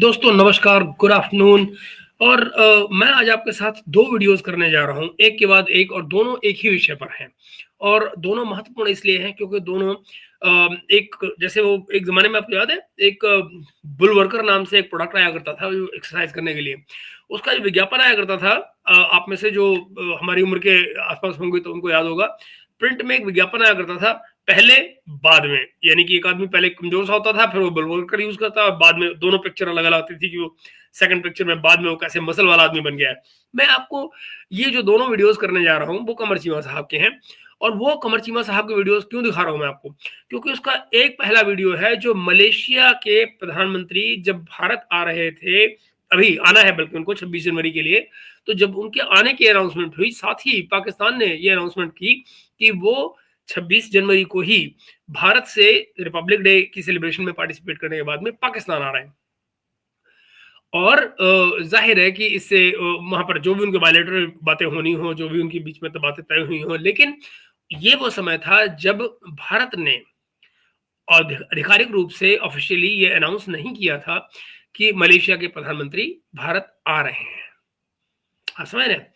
दोस्तों नमस्कार, good afternoon. और मैं आज आपके साथ 2 वीडियोज़ करने जा रहा हूँ, एक के बाद एक, और दोनों एक ही विषय पर हैं। और दोनों महत्वपूर्ण इसलिए हैं क्योंकि दोनों एक जैसे वो एक ज़माने में आपको याद है, एक बुलवर्कर नाम से एक प्रोडक्ट आया करता था जो एक्सरसाइज़ करने के लिए। उसका जो विज्ञापन आया करता था, आप में से जो हमारी उम्र के आस-पास होंगे तो उनको याद होगा। प्रिंट में एक विज्ञापन आया करता था, पहले, बाद में। यानी कि एक आदमी पहले कमज़ोर सा होता था, फिर वो बुलवर्कर यूज़ करता और बाद में दोनों पिक्चर अलग-अलग आती थी कि वो सेकंड पिक्चर में बाद में वो कैसे मसल वाला आदमी बन गया है। मैं आपको ये जो दोनों वीडियोज़ करने जा रहा हूँ, वो कमर चीमा साहब के हैं। और वो कमर चीमा साहब के वीडियोज़ क्यों दिखा रहा हूँ मैं आपको? क्योंकि उसका एक पहला वीडियो है जो मलेशिया के प्रधानमंत्री जब भारत आ रहे थे, अभी आना है बल्कि उनको 26 जनवरी के लिए, तो जब उनके आने की अनाउंसमेंट हुई, साथ ही पाकिस्तान ने ये अनाउंसमेंट की कि वो 26 जनवरी को ही भारत से रिपब्लिक डे की सेलिब्रेशन में पार्टिसिपेट करने के बाद में पाकिस्तान आ रहे हैं। और ज़ाहिर है कि इससे वहाँ पर जो भी उनके बायलैटरल बातें होनी हो, जो भी उनके बीच में तो बातें तय हुई हों, लेकिन ये वो समय था जब भारत ने आधिकारिक रूप से ऑफ़िशियली ये अनाउंस नहीं किया था कि मलेशिया के प्रधानमंत्री भारत आ रहे हैं। आप समझ रहे हैं?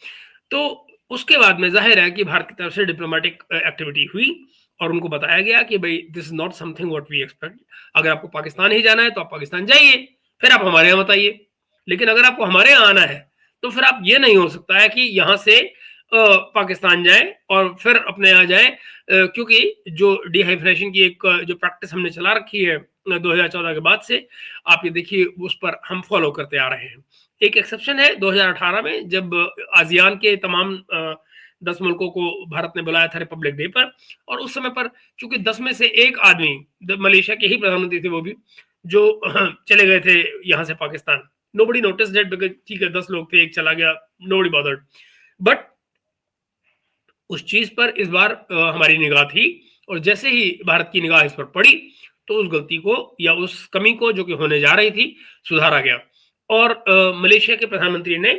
तो उसके बाद में ज़ाहिर है कि भारत की तरफ से डिप्लोमैटिक एक्टिविटी हुई और उनको बताया गया कि भई this is not something what we expect. अगर आपको पाकिस्तान ही जाना है तो आप पाकिस्तान जाइए, फिर आप हमारे यहाँ मत आइए। लेकिन अगर आपको हमारे यहाँ आना है, तो फिर आप ये नहीं हो सकता है कि यहाँ से पाकिस्तान जाएँ और फिर अपने यहाँ जाएँ, क्योंकि जो डिहाइड्रेशन की एक जो प्रैक्टिस हमने चला रखी है 2014 के बाद से, आप ये देखिए उस पर हम फॉलो करते आ रहे हैं। एक एक्सेप्शन है 2018 में जब आसियान के तमाम 10 मुल्कों को भारत ने बुलाया था रिपब्लिक डे पर, और उस समय पर चूंकि 10 में से एक आदमी मलेशिया के ही प्रधानमंत्री थे, वो भी जो चले गए थे यहाँ से Pakistan. Nobody notice that, because ठीक है 10 लोग थे, एक चला गया, नोबडी बॉदर्ड। बट उस चीज पर इस बार हमारी निगाह थी, और जैसे ही भारत की निगाह इस पर पड़ी तो उस गलती को या उस कमी को जो कि होने जा रही थी, सुधारा गया। और मलेशिया के प्रधानमंत्री ने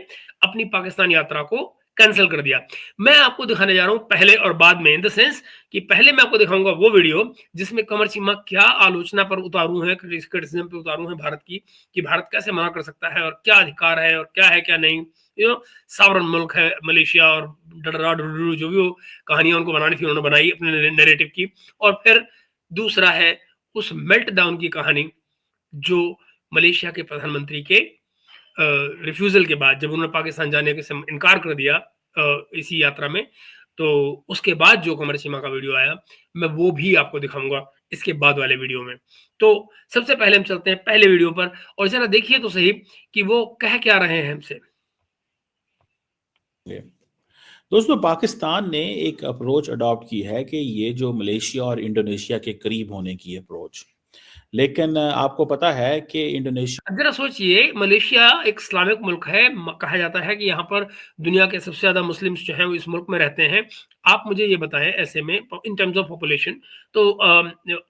अपनी पाकिस्तान यात्रा को कैंसिल कर दिया। मैं आपको दिखाने जा रहा हूं पहले और बाद में, इन द सेंस कि पहले मैं आपको दिखाऊंगा वो वीडियो जिसमें कमर चीमा क्या आलोचना पर उतारू है, क्रिटिसिज्म पे उतारू है भारत की, कि भारत कैसे मना कर सकता है और क्या अधिकार है और क्या है क्या नहीं। सावरन मुल्क है मलेशिया, और डडरा डुडरू जो भी वो कहानियां उनको बनानी थी उन्होंने बनाई अपने नैरेटिव की। और फिर दूसरा है उस मेल्ट डाउन की कहानी जो मलेशिया के प्रधानमंत्री के रिफ्यूजल के बाद, जब उन्होंने पाकिस्तान जाने के से इनकार कर दिया इसी यात्रा में, तो उसके बाद जो कमर सीमा का वीडियो आया, मैं वो भी आपको दिखाऊंगा इसके बाद वाले वीडियो में। तो सबसे पहले हम चलते हैं पहले वीडियो पर, और जरा देखिए तो सही कि वो कह क्या रहे हैं हमसे। दोस्तों, पाकिस्तान ने एक अप्रोच अडॉप्ट की है कि ये जो मलेशिया और इंडोनेशिया के करीब होने की अप्रोच, लेकिन आपको पता है कि इंडोनेशिया जरा सोचिए, मलेशिया एक इस्लामिक मुल्क है, कहा जाता है कि यहाँ पर दुनिया के सबसे ज्यादा मुस्लिम्स जो हैं वो इस मुल्क में रहते हैं। आप मुझे ये बताएं ऐसे में इन टर्म्स ऑफ पॉपुलेशन, तो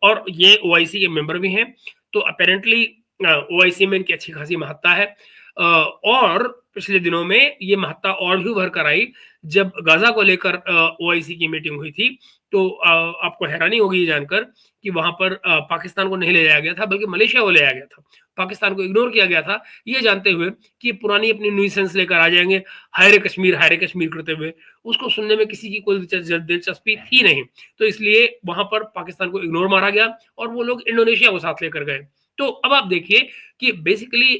और ये ओआईसी के मेंबर भी हैं, तो अपेरेंटली ओआईसी में इनकी अच्छी खासी महत्ता है। और पिछले दिनों में ये महत्ता और भी उभर कर आई जब गाजा को लेकर ओआईसी की मीटिंग हुई थी। तो आपको हैरानी होगी ये जानकर कि वहां पर पाकिस्तान को नहीं ले जाया गया था, बल्कि मलेशिया को ले जाया गया था। पाकिस्तान को इग्नोर किया गया था, ये जानते हुए कि पुरानी अपनी न्यूसेंस लेकर आ जाएंगे, हायरे कश्मीर करते हुए। उसको सुनने में किसी की कोई दिलचस्पी थी नहीं, तो इसलिए वहां पर पाकिस्तान को इग्नोर मारा गया और वो लोग इंडोनेशिया को साथ लेकर गए। तो अब आप देखिए कि बेसिकली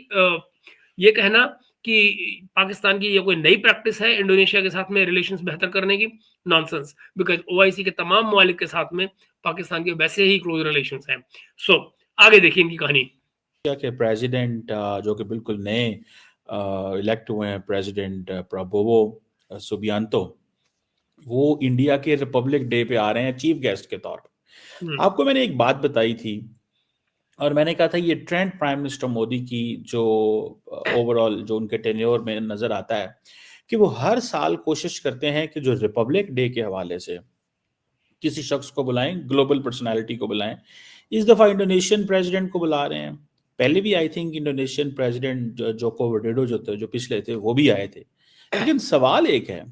ये कहना कि पाकिस्तान की ये कोई नई प्रैक्टिस है इंडोनेशिया के साथ में रिलेशंस बेहतर करने की, नॉनसेंस। बिकॉज ओआईसी के तमाम ममालिक के साथ में पाकिस्तान के वैसे ही क्लोज रिलेशंस हैं। सो आगे देखिए इनकी कहानी। के प्रेसिडेंट जो कि बिल्कुल नए इलेक्ट हुए हैं, प्रेसिडेंट प्राबोवो सुबियांतो, वो इंडिया के रिपब्लिक डे पे आ रहे हैं चीफ गेस्ट के तौर पर। आपको मैंने एक बात बताई थी और मैंने कहा था ये ट्रेंड प्राइम मिनिस्टर मोदी की जो ओवरऑल जो उनके टेन्योर में नजर आता है कि वो हर साल कोशिश करते हैं कि जो रिपब्लिक डे के हवाले से किसी शख्स को बुलाएं, ग्लोबल पर्सनालिटी को बुलाएं। इस दफा इंडोनेशियन प्रेसिडेंट को बुला रहे हैं। पहले भी I think Indonesian president Joko Widodo जो थे, जो पिछले थे, वो भी आए थे। लेकिन सवाल एक है,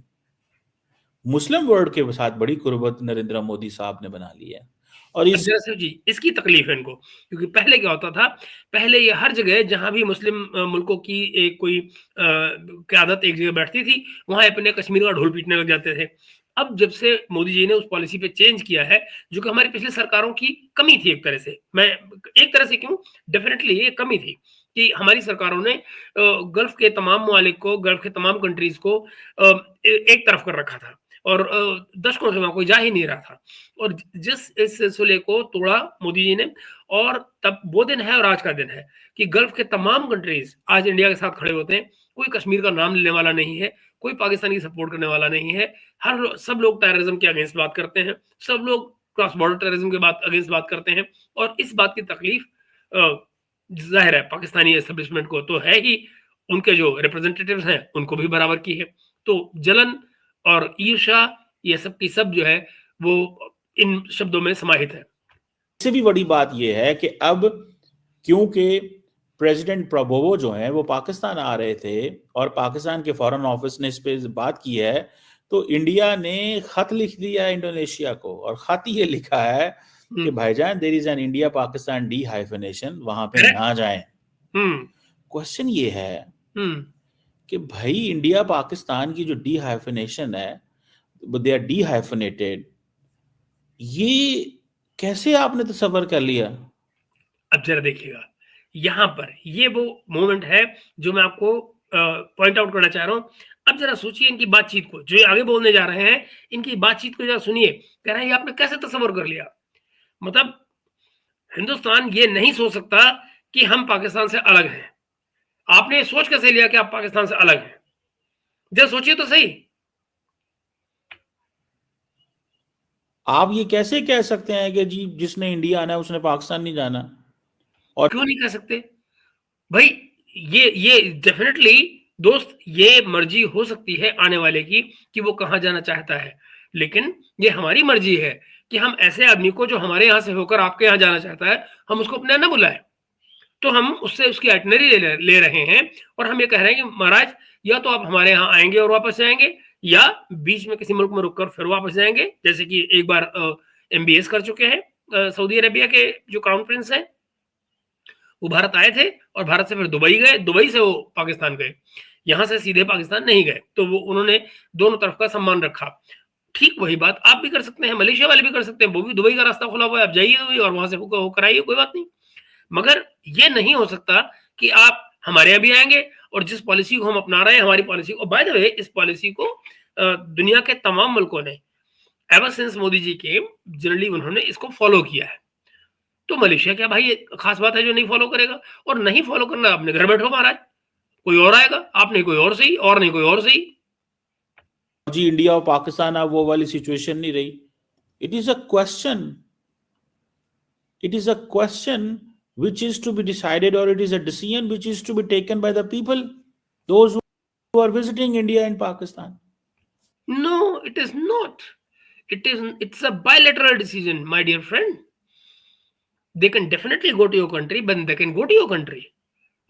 मुस्लिम वर्ल्ड के साथ बड़ी कुर्बत नरेंद्र मोदी साहब ने बना ली है और अब दरअसल जी इसकी तकलीफ है इनको, क्योंकि पहले क्या होता था, पहले ये हर जगह जहाँ भी मुस्लिम मुल्कों की एक कोई क़यादत एक जगह बैठती थी, वहाँ अपने कश्मीर का ढोल पीटने लग जाते थे। अब जब से मोदी जी ने उस पॉलिसी पे चेंज किया है, जो कि हमारी पिछली सरकारों की कमी थी एक तरह से, मैं एक तरह से क्यों, डेफ़िनेटली ये कमी थी कि हमारी सरकारों ने गल्फ़ के तमाम ममालिक को, गल्फ़ के तमाम कंट्रीज़ को एक तरफ कर रखा था और दशकों से वहाँ कोई जा ही नहीं रहा था। और जिस इस सिलसिले को तोड़ा मोदी जी ने, और तब वो दिन है और आज का दिन है कि गल्फ के तमाम कंट्रीज आज इंडिया के साथ खड़े होते हैं। कोई कश्मीर का नाम लेने वाला नहीं है, कोई पाकिस्तान की सपोर्ट करने वाला नहीं है। सब लोग टेररिज्म के अगेंस्ट बात करते हैं, सब लोग क्रॉस बॉर्डर टेररिज्म के अगेंस्ट बात करते हैं। और इस बात की तकलीफ जाहिर है पाकिस्तानी एस्टेब्लिशमेंट को तो है ही, उनके जो रिप्रेजेंटेटिव्स हैं उनको भी बराबर की है। तो जलन और ईर्ष्या ये सब की सब जो है वो इन शब्दों में समाहित है। इससे भी बड़ी बात यह है कि अब क्योंकि प्रेसिडेंट प्रबोवो जो हैं वो पाकिस्तान आ रहे थे और पाकिस्तान के फॉरेन ऑफिस ने इस पे बात की है, तो इंडिया ने खत लिख दिया इंडोनेशिया को, और खत ये लिखा है कि भाईजान there is an India Pakistan de hyphenation, वहां पे ना जाएं। क्वेश्चन ये है कि भाई इंडिया पाकिस्तान की जो डी हाइफनेशन है, दे आर डी हाइफनेटेड, ये कैसे आपने तसव्वुर कर लिया? अब जरा देखिएगा, यहाँ पर ये वो मोमेंट है जो मैं आपको पॉइंट आउट करना चाह रहा हूँ। अब जरा सोचिए इनकी बातचीत को, जो ये आगे बोलने जा रहे हैं, इनकी बातचीत को जरा सुनिए। कह रहे हैं ये आपने कैसे तसव्वुर कर लिया? मतलब हिंदुस्तान ये नहीं सोच सकता कि हम पाकिस्तान से अलग हैं। आपने ये सोच कैसे लिया कि आप पाकिस्तान से अलग हैं? जरा सोचिए तो सही। आप ये कैसे कह सकते हैं कि जी जिसने इंडिया आना है उसने पाकिस्तान नहीं जाना? और क्यों नहीं कह सकते भाई? ये डेफिनेटली दोस्त, ये मर्जी हो सकती है आने वाले की कि वो कहाँ जाना चाहता है, लेकिन ये हमारी मर्जी है कि हम ऐसे आदमी को जो हमारे यहाँ से होकर आपके यहाँ जाना चाहता है, हम उसको अपने यहाँ न बुलाएं। तो हम उससे उसकी आइटिनरी ले रहे हैं और हम ये कह रहे हैं कि महाराज या तो आप हमारे यहाँ आएंगे और वापस जाएंगे, या बीच में किसी मुल्क में रुककर फिर वापस जाएंगे, जैसे कि एक बार MBS कर चुके हैं सऊदी अरेबिया के जो क्राउन प्रिंस हैं। वो भारत आए थे और भारत से फिर दुबई गए, दुबई से वो पाकिस्तान गए, यहाँ से सीधे पाकिस्तान नहीं गए। तो वो उन्होंने दोनों तरफ का सम्मान रखा। ठीक वही बात आप भी कर सकते हैं, मलेशिया वाले भी कर सकते हैं, वो भी दुबई का रास्ता खुला हुआ है, आप जाइए दुबई और वहां से होकर आइए, कोई बात नहीं। मगर ये नहीं हो सकता कि आप हमारे यहाँ भी आएंगे और जिस पॉलिसी को हम अपना रहे हैं, हमारी पॉलिसी को, बाय द वे इस पॉलिसी को दुनिया के तमाम मुल्कों ने एवर सिंस मोदी जी के जनरली उन्होंने इसको फॉलो किया है। तो मलेशिया क्या भाई खास बात है जो नहीं फॉलो करेगा? और नहीं फॉलो करना, अपने घर बैठो महाराज, कोई और आएगा, आप नहीं कोई और सही, और नहीं कोई और सही। जी इंडिया और पाकिस्तान अब वो वाली सिचुएशन नहीं रही। It is a question which is to be decided, or it is a decision which is to be taken by the people, those who are visiting India and Pakistan. No, it is not. It's a bilateral decision, my dear friend. They can definitely go to your country, but they can go to your country.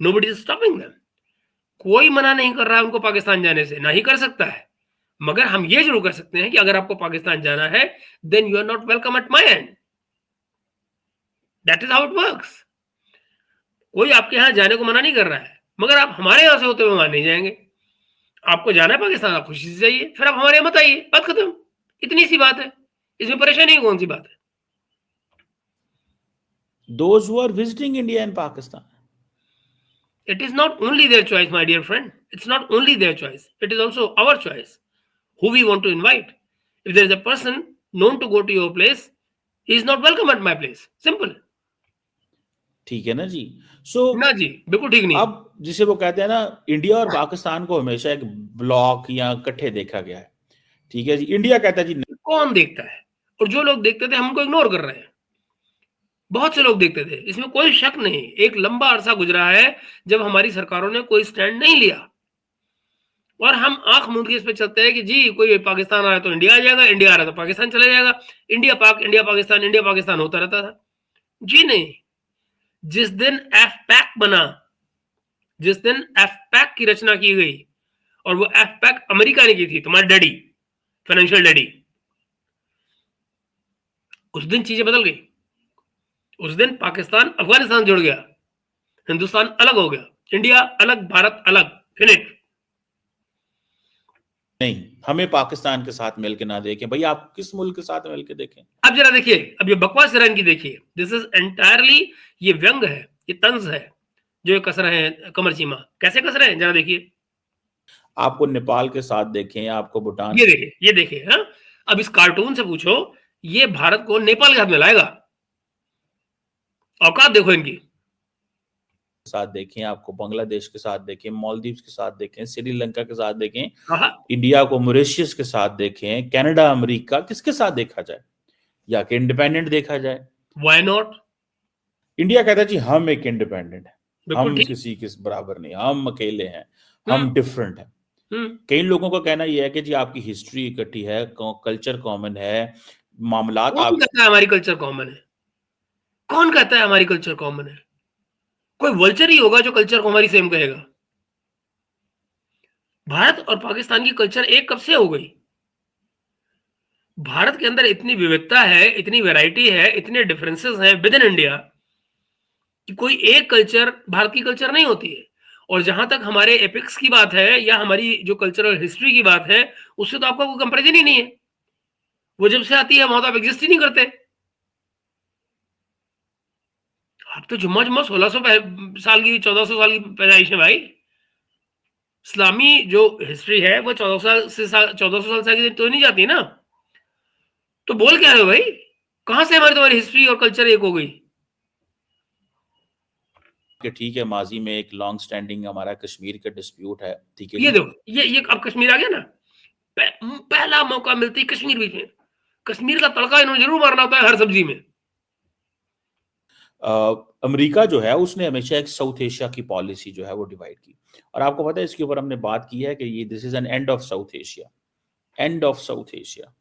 Nobody is stopping them. कोई मना नहीं कर रहा है उनको पाकिस्तान जाने से, ना ही कर सकता है। मगर हम ये जरूर कर सकते हैं कि अगर आपको पाकिस्तान जाना है, then you are not welcome at my end. That is how it works. कोई आपके यहाँ जाने को मना नहीं कर रहा है, मगर आप हमारे यहाँ से होते हुए वहां नहीं जाएंगे। आपको जाना है पाकिस्तान, आप खुशी से जाइए, फिर आप हमारे यहाँ मत आइए, बात खत्म। इतनी सी बात है, इसमें परेशानी कौन सी बात है? Those who are visiting India and Pakistan, it is not only their choice, my dear friend. It's not only their choice, it is also our choice who we want to invite. If there is a person known to go to your place, he is not welcome at my place. Simple. ठीक है ना जी? सो ना जी, बिल्कुल ठीक नहीं। अब जिसे वो कहते हैं ना, इंडिया और पाकिस्तान को हमेशा एक ब्लॉक या इकट्ठे देखा गया है। ठीक है जी, इंडिया कहता है जी नहीं। कौन देखता है? और जो लोग देखते थे हम उनको इग्नोर कर रहे हैं। बहुत से लोग देखते थे, इसमें कोई शक नहीं। एक लंबा अरसा गुजरा है जब हमारी सरकारों ने कोई स्टैंड नहीं लिया और हम आंख मूंद के इस पे चलते हैं कि जी कोई पाकिस्तान आ रहा है तो इंडिया आ जाएगा, इंडिया आ रहा है तो पाकिस्तान चला जाएगा, इंडिया पाकिस्तान होता रहता था। जी नहीं, जिस दिन एफपैक बना, जिस दिन एफपैक की रचना की गई, और वो एफपैक अमेरिका ने की थी, तुम्हारे डैडी, फाइनेंशियल डैडी, उस दिन चीजें बदल गई। उस दिन पाकिस्तान अफगानिस्तान जुड़ गया, हिंदुस्तान अलग हो गया, इंडिया अलग, भारत अलग, फिनिश। नहीं, हमें पाकिस्तान के साथ मिलके ना देखें भाई, आप किस मुल्क के साथ मिलके देखें। अब जरा देखिए, अब ये बकवास ईरान की देखिए, दिस इज एंटायरली, ये व्यंग है, ये तंज है जो ये कस रहे हैं कमर चीमा। कैसे कस रहे हैं जरा देखिए, आपको नेपाल के साथ देखें, आपको भूटान ये देखिए, ये देखिए। हाँ, अब इस कार्टून से पूछो, ये भारत को नेपाल के हाथ में लाएगा? औकात देखो इनकी। के साथ देखें, आपको बांग्लादेश के साथ देखें, मालदीव्स के साथ देखें, श्रीलंका के साथ देखें, हाँ, इंडिया को मॉरिशस के साथ देखें, कनाडा, अमेरिका, किसके साथ देखा जाए, या कि इंडिपेंडेंट देखा जाए। Why not? इंडिया कहता है जी हम एक इंडिपेंडेंट है, बिल्कुल हम ठीक। किसी के बराबर नहीं, हम अकेले हैं, हम हम्म, डिफरेंट है। हम्म। कई लोगों का कहना यह है कि जी आपकी हिस्ट्री इकट्ठी है, कल्चर कॉमन है, मामलात कौन आप। कहता है हमारी कल्चर कॉमन है? कौन कहता है हमारी कल्चर कॉमन है? कोई वल्चर ही होगा जो कल्चर को हमारी सेम कहेगा। भारत और पाकिस्तान की कल्चर एक कब से हो गई? भारत के अंदर इतनी विविधता है, इतनी वैरायटी है, इतने डिफरेंसेस हैं विद इन इंडिया, कि कोई एक कल्चर भारत की कल्चर नहीं होती है। और जहां तक हमारे एपिक्स की बात है या हमारी जो कल्चरल हिस्ट्री की बात है, उससे तो आपका कोई कंपेरिजन ही नहीं है। वो जब से आती है वहां तो आप एग्जिस्ट ही नहीं करते। आप तो जुम्मा जुम्मा 1600 साल की, 1400 साल की पैदाइश है भाई। इस्लामी जो हिस्ट्री है वो 1400 साल से आगे तो नहीं जाती ना। तो बोल क्या रहे हो भाई? कहां से हमारी तुम्हारी हिस्ट्री और कल्चर एक हो गई? कि ठीक है, माजी में एक लॉन्ग स्टैंडिंग हमारा कश्मीर का डिस्प्यूट है, ठीक है ये जी। देखो, ये अब कश्मीर आ गया ना। पहला मौका मिलती है कश्मीर बीच में। कश्मीर का तड़का इन्होंने जरूर मारना होता है हर सब्जी में। अमेरिका जो है उसने हमेशा एक साउथ एशिया की पॉलिसी जो है वो डिवाइड की, और आपको पता है इसके ऊपर हमने बात की है कि ये this is an end of south Asia, end of south Asia.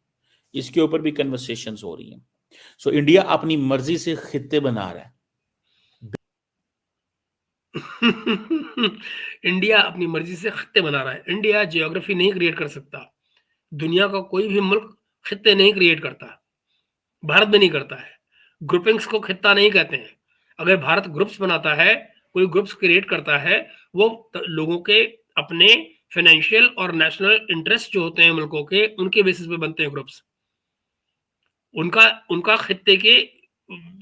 इसके ऊपर भी कन्वर्सेशंस हो रही हैं। सो इंडिया अपनी मर्जी से खित्ते बना रहा है। इंडिया अपनी मर्जी से खत्ते बना रहा है। इंडिया जियोग्राफी नहीं क्रिएट कर सकता। दुनिया का कोई भी मुल्क खित्ते नहीं क्रिएट करता। भारत भी नहीं करता है। ग्रुपिंग्स को खित्ता नहीं कहते हैं। अगर भारत ग्रुप्स बनाता है, कोई ग्रुप्स क्रिएट करता है, वो लोगों के अपने फाइनेंशियल और नेशनल इंटरेस्ट जो होते हैं मुल्कों के, उनके बेसिस पे बनते हैं ग्रुप्स। उनका उनका खित्ते के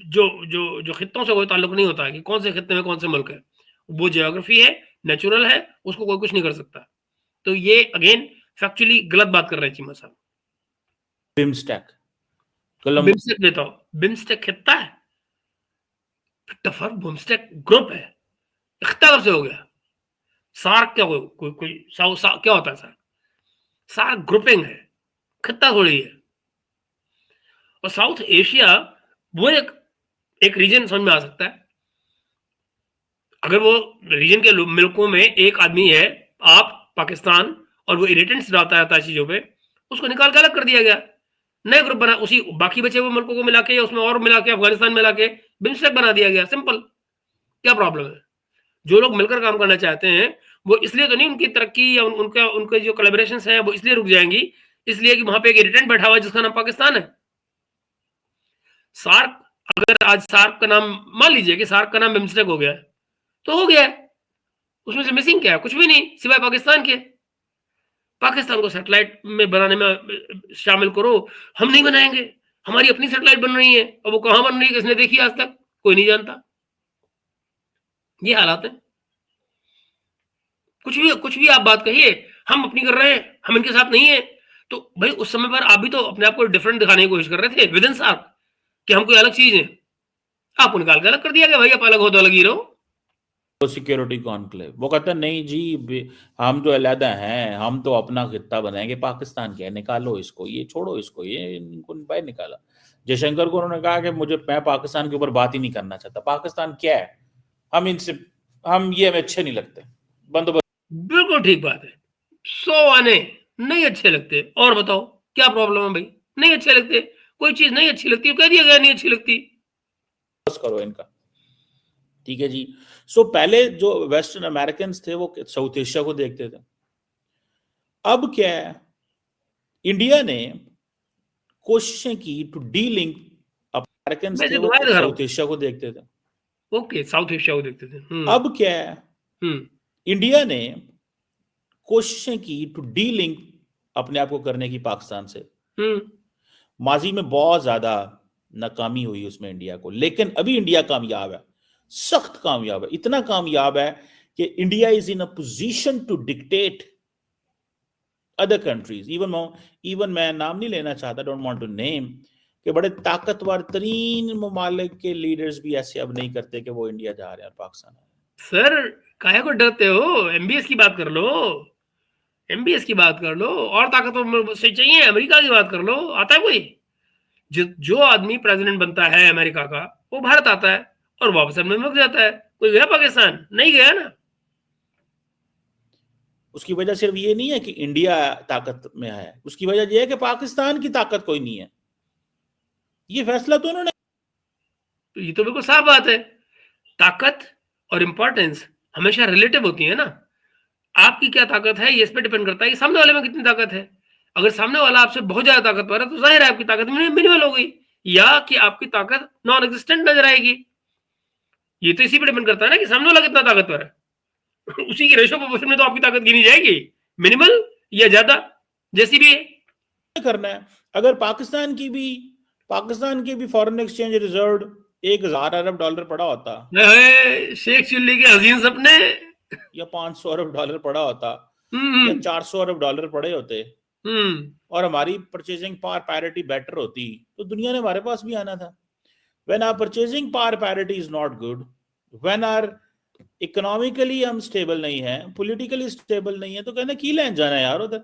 जो जो जो खित्तों से कोई ताल्लुक नहीं होता है कि कौन से खित्ते में कौन से मुल्क है। वो जियोग्राफी है, नेचुरल है, उसको कोई कुछ नहीं कर सकता। तो ये अगेन फैक्चुअली गलत बात कर रहे हैं चीमा साहब। बिम्स्टेक, कोलंबो, बिम्स्टेक देता हूं, बिम्स्टेक खित्ता है? बिम्स्टेक ग्रुप है। खित्ता कब से हो गया? सार्क क्या, कोई क्या होता है सार्क? सार्क ग्रुपिंग है, खित्ता थोड़ी है। और साउथ एशिया वो एक रीजन समझ में आ सकता है। अगर वो रीजन के मुल्कों में एक आदमी है, आप, पाकिस्तान, और वो इरिटेंट्स डालता रहता है चीजों पे, उसको निकाल के अलग कर दिया गया। नए ग्रुप बना, उसी बाकी बचे हुए मुल्कों को मिला के या उसमें और मिला के, अफगानिस्तान मिला के बिम्स्टेक बना दिया गया। सिंपल। क्या प्रॉब्लम है? जो लोग मिलकर काम करना चाहते हैं, वो इसलिए तो नहीं, उनकी तरक्की या उनका उनके जो कोलैबोरेशन है वो इसलिए रुक जाएंगी, इसलिए कि वहां पे एक इरिटेंट बैठा हुआ है जिसका नाम पाकिस्तान है। सार्क, अगर आज सार्क का नाम, मान लीजिए कि सार्क का नाम बिम्स्टेक हो गया है, तो हो गया है। उसमें से मिसिंग क्या है? कुछ भी नहीं सिवाय पाकिस्तान के। पाकिस्तान को सैटेलाइट में बनाने में शामिल करो, हम नहीं बनाएंगे। हमारी अपनी सैटेलाइट बन रही है, और वो कहां बन रही है, किसने देखी आज तक? कोई नहीं जानता। ये हालात है। कुछ भी आप बात कहिए, हम अपनी कर रहे हैं, हम इनके साथ नहीं है। तो भाई उस समय पर आप भी तो अपने आप को डिफरेंट दिखाने की कोशिश कर रहे थे विद इन सार्क, कि हम कोई अलग चीज है। आपको निकाल के अलग कर दिया गया, भाई आप अलग हो तो अलग ही रहो। सिक्योरिटी कॉन्क्लेव, वो कहता है नहीं जी, हम तो अलहदा हैं, हम तो अपना खित्ता बनाएंगे, पाकिस्तान क्या है, निकालो इसको, ये छोड़ो इसको, ये इनको बाहर निकाला। जयशंकर को उन्होंने कहा कि मैं पाकिस्तान के ऊपर बात ही नहीं करना चाहता। पाकिस्तान क्या है, हम इनसे, हम ये हमें अच्छे नहीं लगते, बंदोबस्त। बिल्कुल ठीक बात है। 100 आने नहीं अच्छे लगते, और बताओ क्या प्रॉब्लम है भाई? नहीं अच्छे लगते, कोई चीज नहीं अच्छी लगती, कह दिया गया नहीं अच्छी लगती। करो इनका, ठीक है जी। सो पहले जो वेस्टर्न अमेरिकन थे वो साउथ एशिया को देखते थे। अब क्या है, इंडिया ने कोशिशें की टू डी लिंक अमेरिकन्स मैं थे तो वो दुआएं दिखा रहा साउथ हूँ। एशिया को देखते थे। ओके, साउथ एशिया को देखते थे। अब क्या है, हम्म इंडिया ने कोशिशें की टू डी लिंक अपने आप को करने की पाकिस्तान से। हम्म माजी में बहुत ज्यादा नाकामी हुई उसमें इंडिया को, लेकिन अभी इंडिया कामयाब है, सख्त कामयाब है, इतना कामयाब है कि India is in a position to dictate other countries. Even मैं नाम नहीं लेना चाहता, डोंट वांट टू नेम, कि बड़े ताकतवर तरीन ममालिक के लीडर्स भी ऐसे अब नहीं करते कि वो इंडिया जा रहे हैं और पाकिस्तान आ रहे हैं। सर, काहे को डरते हो? एमबीएस की बात कर लो, एमबीएस की बात कर लो, और ताकतवर से चाहिए अमेरिका की बात कर लो। आता है कोई? जो आदमी प्रेसिडेंट बनता है अमेरिका का, वो भारत आता है और वापस अपने मुल्क जाता है। कोई गया पाकिस्तान? नहीं गया ना। उसकी वजह सिर्फ ये नहीं है कि इंडिया ताकत में है, उसकी वजह यह है कि पाकिस्तान की ताकत कोई नहीं है। ये फैसला तो उन्होंने, तो ये तो बिल्कुल साफ बात है। ताकत और इंपॉर्टेंस हमेशा रिलेटिव होती है ना। आपकी क्या ताकत है, ये इस पे डिपेंड करता है कि सामने वाले में कितनी ताकत है। अगर सामने वाला आपसे बहुत ज्यादा ताकतवर है तो जाहिर है आपकी ताकत मिनिमल हो गई, या कि आपकी ताकत नॉन एग्जिस्टेंट नजर आएगी। ये तो इसी पे डिपेंड करता है ना कि सामने वाला कितना ताकतवर है। उसी की रेशो प्रोपोर्शन में तो आपकी ताकत गिनी जाएगी, मिनिमल या ज्यादा, जैसी भी है। करना है। अगर पाकिस्तान की भी फॉरेन एक्सचेंज रिजर्व 1,000 अरब डॉलर पड़ा होता, शेख चिल्ली के हसीन सपने। या 500 अरब डॉलर पड़ा होता, या हम्म 400 अरब डॉलर पड़े होते, हम्म और हमारी परचेजिंग पावर पैरिटी बेटर होती, तो दुनिया ने हमारे पास भी आना था। When our purchasing power parity is not good, when our economically हम स्टेबल नहीं है, पॉलिटिकली स्टेबल नहीं है, तो कहना की लेन जाना है यार उधर।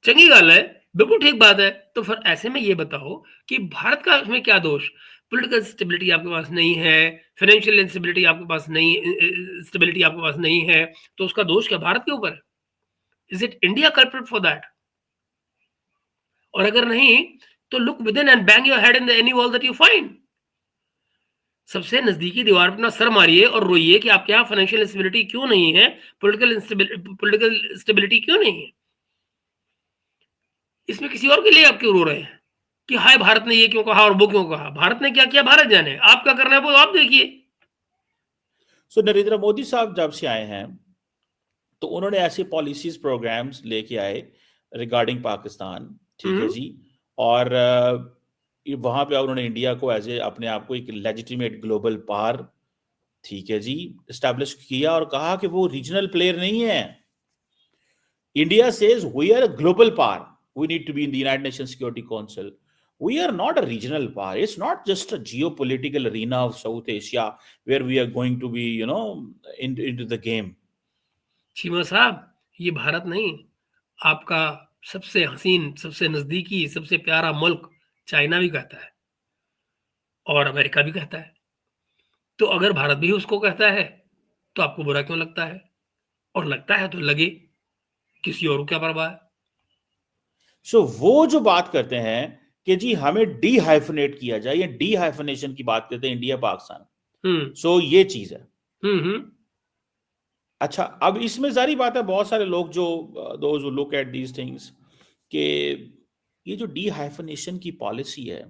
चंगी गल है, बिल्कुल ठीक बात है। तो फिर ऐसे में ये बताओ कि भारत का उसमें क्या दोष? पॉलिटिकल स्टेबिलिटी आपके पास नहीं है, फाइनेंशियल इंस्टेबिलिटी आपके पास नहीं, स्टेबिलिटी आपके पास नहीं है, तो उसका दोष क्या भारत के ऊपर है? Is it India culprit for that? और अगर नहीं, तो look with in and bang your head in the any wall that you find. सबसे नजदीकी दीवार पर अपना सर मारिए और रोइए कि आपके यहाँ फाइनेंशियल इंस्टेबिलिटी क्यों नहीं है, पॉलिटिकल स्टेबिलिटी क्यों नहीं है। इसमें किसी और के लिए आप क्यों रो रहे हैं कि हाय भारत ने ये क्यों कहा और वो क्यों कहा? भारत ने क्या किया भारत जाने, आप क्या करना है वो आप देखिए। सो नरेंद्र मोदी साहब जब से आए हैं तो उन्होंने ऐसे पॉलिसीज प्रोग्राम्स लेके आए रिगार्डिंग पाकिस्तान, ठीक है जी। और वहां पे उन्होंने इंडिया को एज ए अपने आप को एक लेजिटिमेट ग्लोबल पावर, ठीक है जी, एस्टैब्लिश किया और कहा कि वो रीजनल प्लेयर नहीं है। India says we are a global power, we need to be in the United Nation Security Council. We are not a regional power. It's not just a geopolitical arena of South Asia where we are going to be, into the game. Cheema साहब, ये भारत नहीं, आपका सबसे हसीन, सबसे नजदीकी, सबसे प्यारा मुल्क चाइना भी कहता है और अमेरिका भी कहता है। तो अगर भारत भी उसको कहता है तो आपको बुरा क्यों लगता है? और लगता है तो लगे, किसी और को क्या परवाह है। सो वो जो बात करते हैं कि जी हमें डी हाइफनेट किया जाए, या डी हाइफनेशन की बात करते हैं इंडिया पाकिस्तान, सो ये चीज है। हम्म अच्छा, अब इसमें सारी बात है, बहुत सारे लोग जो those who look at these things, कि ये जो डी हाइफनेशन की पॉलिसी है,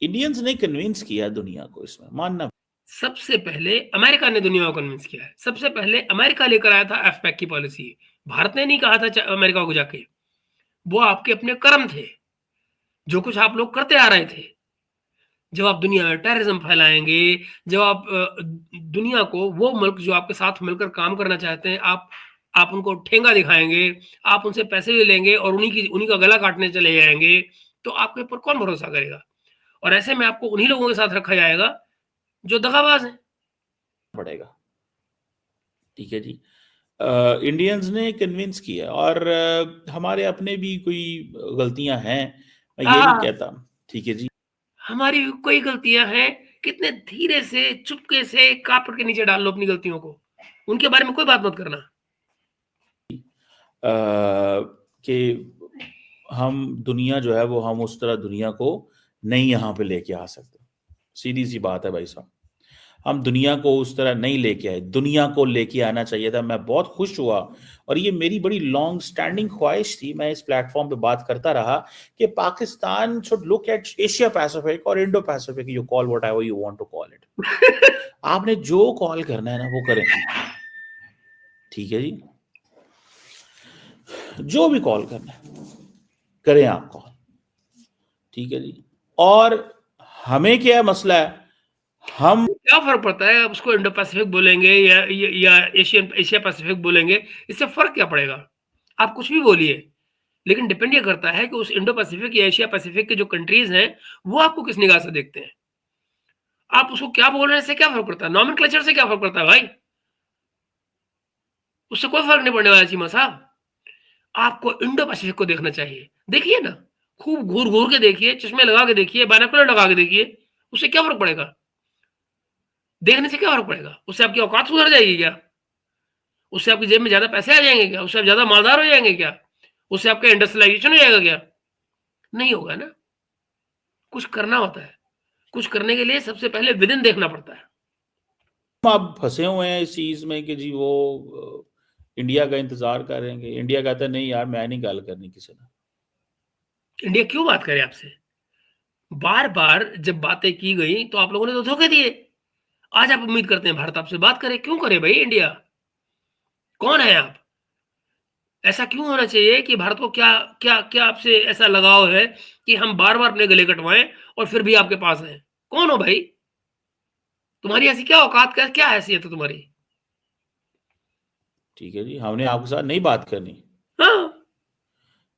इंडियंस ने कन्विंस किया दुनिया को इसमें, मानना। सबसे पहले अमेरिका ने दुनिया को कन्विंस किया है। सबसे पहले अमेरिका लेकर आया था एफपैक की पॉलिसी। भारत ने नहीं कहा था अमेरिका को जाके। वो आपके अपने कर्म थे, जो कुछ आप लोग करते आ रहे थे। जब आप दुनिया में टेररिज्म फैलाएंगे, जब आप दुनिया को, वो मुल्क जो आपके साथ मिलकर काम करना चाहते हैं, आप उनको ठेंगा दिखाएंगे, आप उनसे पैसे भी लेंगे और उन्हीं का गला काटने चले जाएंगे, तो आपके ऊपर कौन भरोसा करेगा? और ऐसे में आपको उन्हीं लोगों के साथ रखा जाएगा जो दगाबाज हैं। पड़ेगा, ठीक है जी। इंडियंस ने कन्विंस किया, और हमारे अपने भी कोई गलतियां हैं, मैं ये नहीं कहता, ठीक है जी। हमारी भी कोई गलतियां हैं। कितने धीरे से, चुपके से कापड़ के नीचे डाल लो अपनी गलतियों को, उनके बारे में कोई बात मत करना। कि हम दुनिया जो है वो, हम उस तरह दुनिया को नहीं यहाँ पे लेके आ सकते, सीधी सी बात है भाई साहब। हम दुनिया को उस तरह नहीं लेके आए, दुनिया को लेके आना चाहिए था। मैं बहुत खुश हुआ और ये मेरी बड़ी लॉन्ग स्टैंडिंग ख्वाहिश थी, मैं इस प्लेटफॉर्म पे बात करता रहा कि Pakistan should look at Asia Pacific और Indo Pacific, you call whatever you want to call it. आपने जो कॉल करना है ना वो करें, ठीक है जी, जो भी कॉल करना है करें आप कॉल, ठीक है जी। और हमें क्या मसला है, हम क्या फर्क पड़ता है, आप उसको इंडो पैसिफिक बोलेंगे या एशिया पैसिफिक बोलेंगे, इससे फर्क क्या पड़ेगा? आप कुछ भी बोलिए, लेकिन डिपेंड ये करता है कि उस इंडो पैसिफिक या एशिया पैसिफिक के जो कंट्रीज हैं, वो आपको किस निगाह से देखते हैं। आप उसको क्या बोल रहे हैं, इससे क्या फर्क पड़ता है? नॉमेनक्लेचर से क्या फर्क पड़ता है भाई? उससे कोई फर्क नहीं पड़ने वाला चीमा साहब। आपको इंडो पैसिफिक को देखना चाहिए। देखिए ना, खूब घूर-घूर के देखिए, चश्मे लगा के देखिए, बाइनोकुलर लगा के देखिए, उससे क्या फ़र्क पड़ेगा? देखने से क्या फ़र्क पड़ेगा? उससे आपकी औकात सुधर जाएगी क्या? उससे आपकी जेब में ज़्यादा पैसे आ जाएँगे क्या? उससे आप ज़्यादा मालदार हो जाएँगे क्या? उससे आपका इंडस्ट्रियलाइज़ेशन हो जाएगा क्या? नहीं होगा ना। कुछ करना होता है। कुछ करने के लिए सबसे पहले विदिन देखना पड़ता है। आप फंसे हुए हैं इस चीज में कि जी वो इंडिया का इंतजार करेंगे। इंडिया कहता है नहीं यार, मैं नहीं गल करनी किसी ने। इंडिया क्यों बात करे आपसे? बार-बार जब बातें की गई, तो आप लोगों ने तो धोखे दिए। आज आप उम्मीद करते हैं भारत आपसे बात करे, क्यों करे भई इंडिया? कौन है आप? ऐसा क्यों होना चाहिए कि भारत को क्या क्या क्या आपसे ऐसा लगाव है कि हम बार-बार अपने गले कटवाएँ और फिर भी आपके पास आएँ? कौन हो भाई? तुम्हारी ऐसी क्या औकात, क्या क्या हैसियत है तुम्हारी? ठीक है जी, हमने आपके साथ नहीं बात करनी। हाँ,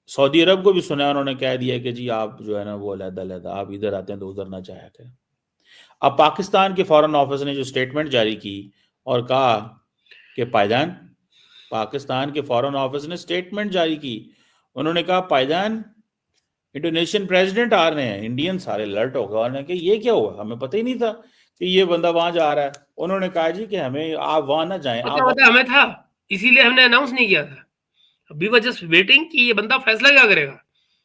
सऊदी अरब को भी सुना, उन्होंने कह दिया कि जी आप जो है ना वो अलग-अलग, आप इधर आते हैं तो उधर ना जाया करें। अब पाकिस्तान के फॉरेन ऑफिस ने जो स्टेटमेंट जारी की और कहा कि पायदान, पाकिस्तान के फॉरेन ऑफिस ने स्टेटमेंट जारी की, उन्होंने कहा पायदान इंडोनेशियन प्रेसिडेंट आ रहे हैं। इंडियन सारे अलर्ट हो गए, उन्होंने कहा ये क्या हुआ, हमें पता ही नहीं था कि ये बंदा वहां जा रहा है। उन्होंने कहा जी कि हमें आप वहां ना जाएं, पता आप होता हमें था, इसीलिए हमने अनाउंस नहीं किया था। वी वर जस्ट वेटिंग कि ये बंदा फैसला क्या करेगा।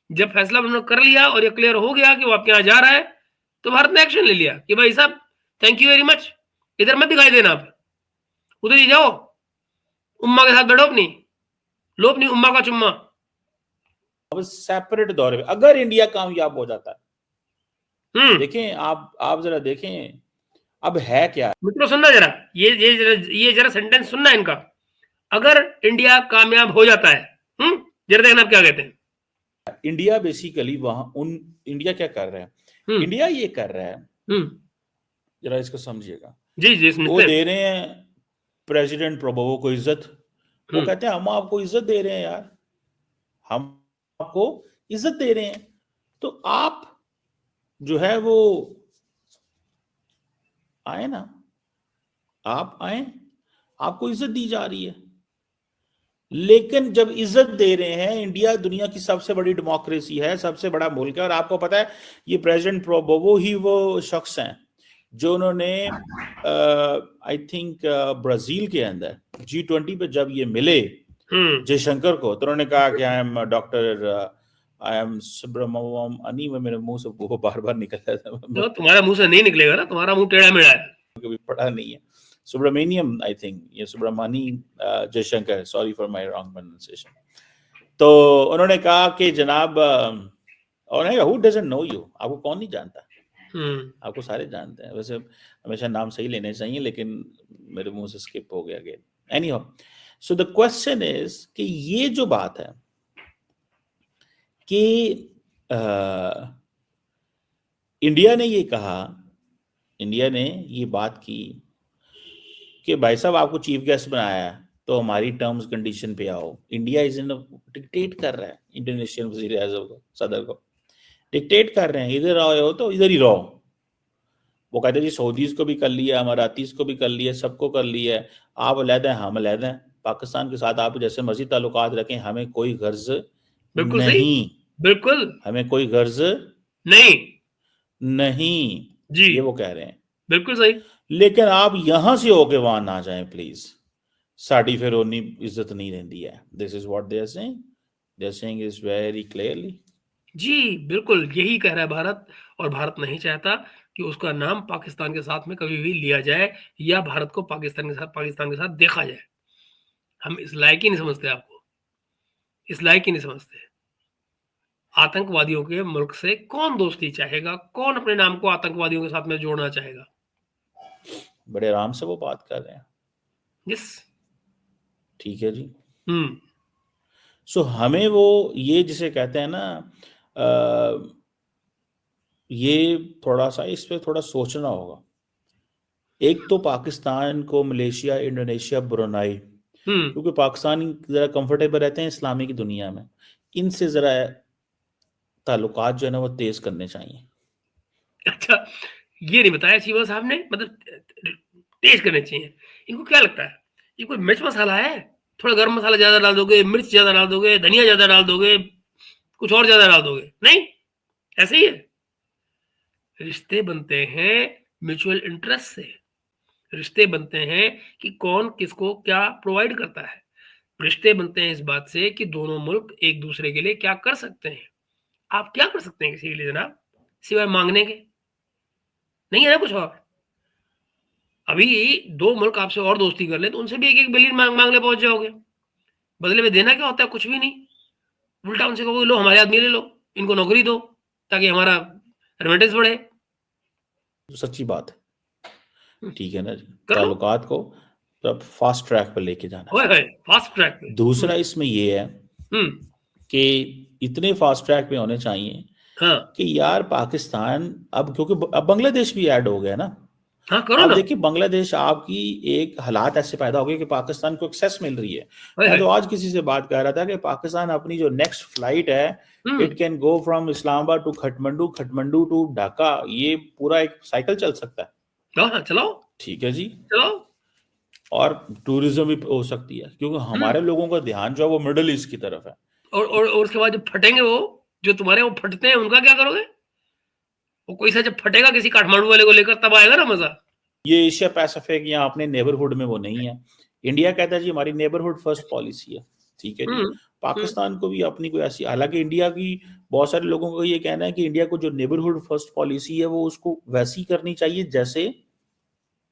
जब फैसला उन्होंने कर लिया और ये क्लियर हो गया कि वो आपके यहाँ जा रहा है, तो भारत ने एक्शन ले लिया कि भाई साहब, थैंक यू वेरी मच, इधर मत दिखाई देना आप, उधर ही जाओ, उम्मा के साथ बैठो अपनी, लो अपनी उम्मा का चुम्मा। अब सेपरेट दौरे पे अगर इंडिया कामयाब हो जाता है, हम्म। देखें आप जरा देखें अब है क्या। मित्रों सुनना जरा, ये जरा सेंटेंस सुनना इनका। अगर इंडिया कामयाब हो जाता है, जरा देखना आप क्या कहते हैं। इंडिया बेसिकली वहां उन इंडिया क्या कर रहा है, हम्म। इंडिया ये कर रहा है, हम्म। जरा इसको समझिएगा। जी जी, वो समझते हैं। दे रहे हैं प्रेसिडेंट प्रोबोवो को इज्जत, वो हम्म। कहते हैं हम आपको इज्जत दे रहे हैं यार, हम आपको इज्जत दे रहे हैं, तो आप जो है वो आए ना, आप आए, आपको इज्जत दी जा रही है। लेकिन जब इज्जत दे रहे हैं, इंडिया दुनिया की सबसे बड़ी डेमोक्रेसी है, सबसे बड़ा मुल्क है, और आपको पता है ये प्रेसिडेंट प्रोबोवो ही वो शख्स हैं जो उन्होंने आई थिंक ब्राजील के अंदर G20 पे जब ये मिले जयशंकर को, तो उन्होंने कहा कि आई एम सुब्रमण्यम अनी, में मेरे मुंह से वो बार बार निकल जाता है, तो तुम्हारे मुंह से नहीं निकलेगा ना, तुम्हारा मुंह टेढ़ा मेढ़ा है। कभी पढ़ा नहीं है। सुब्रमण्यम आई थिंक, ये Subramani Jaishankar, sorry for my wrong pronunciation. तो उन्होंने कहा कि जनाब, और हु डजंट नो यू, आपको कौन नहीं जानता, आपको सारे जानते हैं। वैसे हमेशा नाम सही लेने चाहिए, लेकिन मेरे मुंह से स्किप हो गया again. Anyhow, so the question is कि ये जो बात है कि इंडिया ने ये कहा, इंडिया ने ये बात की कि भाई साहब आपको चीफ गेस्ट बनाया है तो हमारी टर्म्स कंडीशन पे आओ। इंडिया इज इन डिक्टेट कर रहा है इंडोनेशियन वजीर आजम को, सदर को डिक्टेट कर रहे हैं, इधर आए हो तो इधर ही रहो। वो कहते जी सऊदीज को भी कर लिया, अमारातीज को भी कर लिया, सबको कर लिया है, आप अलहदा हैं, हम अलहदा हैं, पाकिस्तान के साथ आप जैसे मर्जी ताल्लुकात रखें, हमें कोई गर्ज बिल्कुल सही। नहीं, बिल्कुल हमें कोई गर्ज नहीं। नहीं, जी, ये वो कह रहे हैं। बिल्कुल सही। लेकिन आप यहां से होके वहां ना जाएं प्लीज, साड़ी फिर उन्नी इज्जत नहीं रहती है। This is what they are saying, they are saying is very clearly. जी, बिल्कुल यही कह रहा है भारत, और भारत नहीं चाहता कि उसका नाम पाकिस्तान के साथ में कभी भी लिया जाए या भारत को पाकिस्तान के साथ देखा जाए। हम इस लायक ही नहीं समझते आपको, इस लायक ही नहीं समझते। आतंकवादियों के मुल्क से कौन दोस्ती चाहेगा? कौन अपने नाम को आतंकवादियों के साथ में जोड़ना चाहेगा? बड़े आराम से वो बात कर रहे हैं। यस। ठीक है जी। हुँ। सो हमें वो ये जिसे कहते हैं ना, ये थोड़ा सा इस पे थोड़ा सोचना होगा। एक तो पाकिस्तान को मलेशिया, इंडोनेशिया, ब्रुनाई, हुँ। क्योंकि पाकिस्तान जरा कंफर्टेबल रहते हैं इस्लामी की दुनिया में, इनसे जरा ताल्लुकात जो है ना वो तेज करने चाहिए। अच्छा, ये नहीं बताया चीमा साहब ने, मतलब तेज़ करने चाहिए। इनको क्या लगता है, ये कोई मिर्च मसाला है? थोड़ा गरम मसाला ज़्यादा डाल दोगे, मिर्च ज़्यादा डाल दोगे, धनिया ज़्यादा डाल दोगे, कुछ और ज़्यादा डाल दोगे। नहीं, ऐसे ही है। रिश्ते बनते हैं म्यूचुअल इंटरेस्ट से। रिश्ते बनते हैं कि कौन किसको क्या प्रोवाइड करता है। रिश्ते बनते हैं इस बात से कि दोनों मुल्क एक दूसरे के लिए क्या कर सकते हैं। आप क्या कर सकते हैं किसी के लिए जनाब? सिवाय माँगने के? नहीं है ना कुछ और। अभी 2 मुल्क आपसे और दोस्ती कर लें तो उनसे भी 1-1 बिलियन माँगने पहुँच जाओगे। बदले में देना क्या होता है? कुछ भी नहीं। उल्टा उनसे कहोगे लो हमारे आदमी ले लो, इनको नौकरी दो, ताकि हमारा रेमिटेंस बढ़े। तो सच्ची बात है। हुँ, ठीक है ना जी। कर लो। ताल्लुकात को अब फास्ट ट्रैक पर लेके जाना ओए होए! चाहिए। फास्ट ट्रैक पे। हुँ, दूसरा इसमें ये है हुँ, कि इतने फास्ट ट्रैक पे होने चाहिए हाँ, कि यार पाकिस्तान अब, क्योंकि अब बांग्लादेश भी ऐड हो गया ना। हाँ, करो अब ना। देखिए बांग्लादेश आपकी एक हालात ऐसे पैदा हो गए कि पाकिस्तान को एक्सेस मिल रही है। ओए मैं होए! तो आज किसी से बात कर रहा था कि पाकिस्तान अपनी जो नेक्स्ट फ्लाइट है, hmm, it can go from Islamabad to Kathmandu, Kathmandu to Dhaka, ये पूरा एक साइकिल चल सकता है। हाँ, हाँ, चलाओ, ठीक है जी। चलाओ। और टूरिज्म भी हो सकती है, क्योंकि हुँ, हमारे लोगों का ध्यान जो है वो मिडल ईस्ट की तरफ है। और उसके बाद जब फटेंगे वो, जो तुम्हारे वो फटते हैं, उनका क्या करोगे? वो कोई सा जब फटेगा किसी काठमांडू वाले को लेकर, तब आएगा ना मज़ा। ये एशिया पैसिफिक या अपने नेबरहुड में वो नहीं है। इंडिया कहता है जी हमारी नेबरहुड फर्स्ट पॉलिसी है। ठीक है हुँ, जी। हुँ, पाकिस्तान को भी अपनी कोई ऐसी, हालांकि इंडिया की बहुत सारे लोगों का ये कहना है कि इंडिया को जो नेबरहुड फर्स्ट पॉलिसी है वो उसको वैसी करनी चाहिए जैसे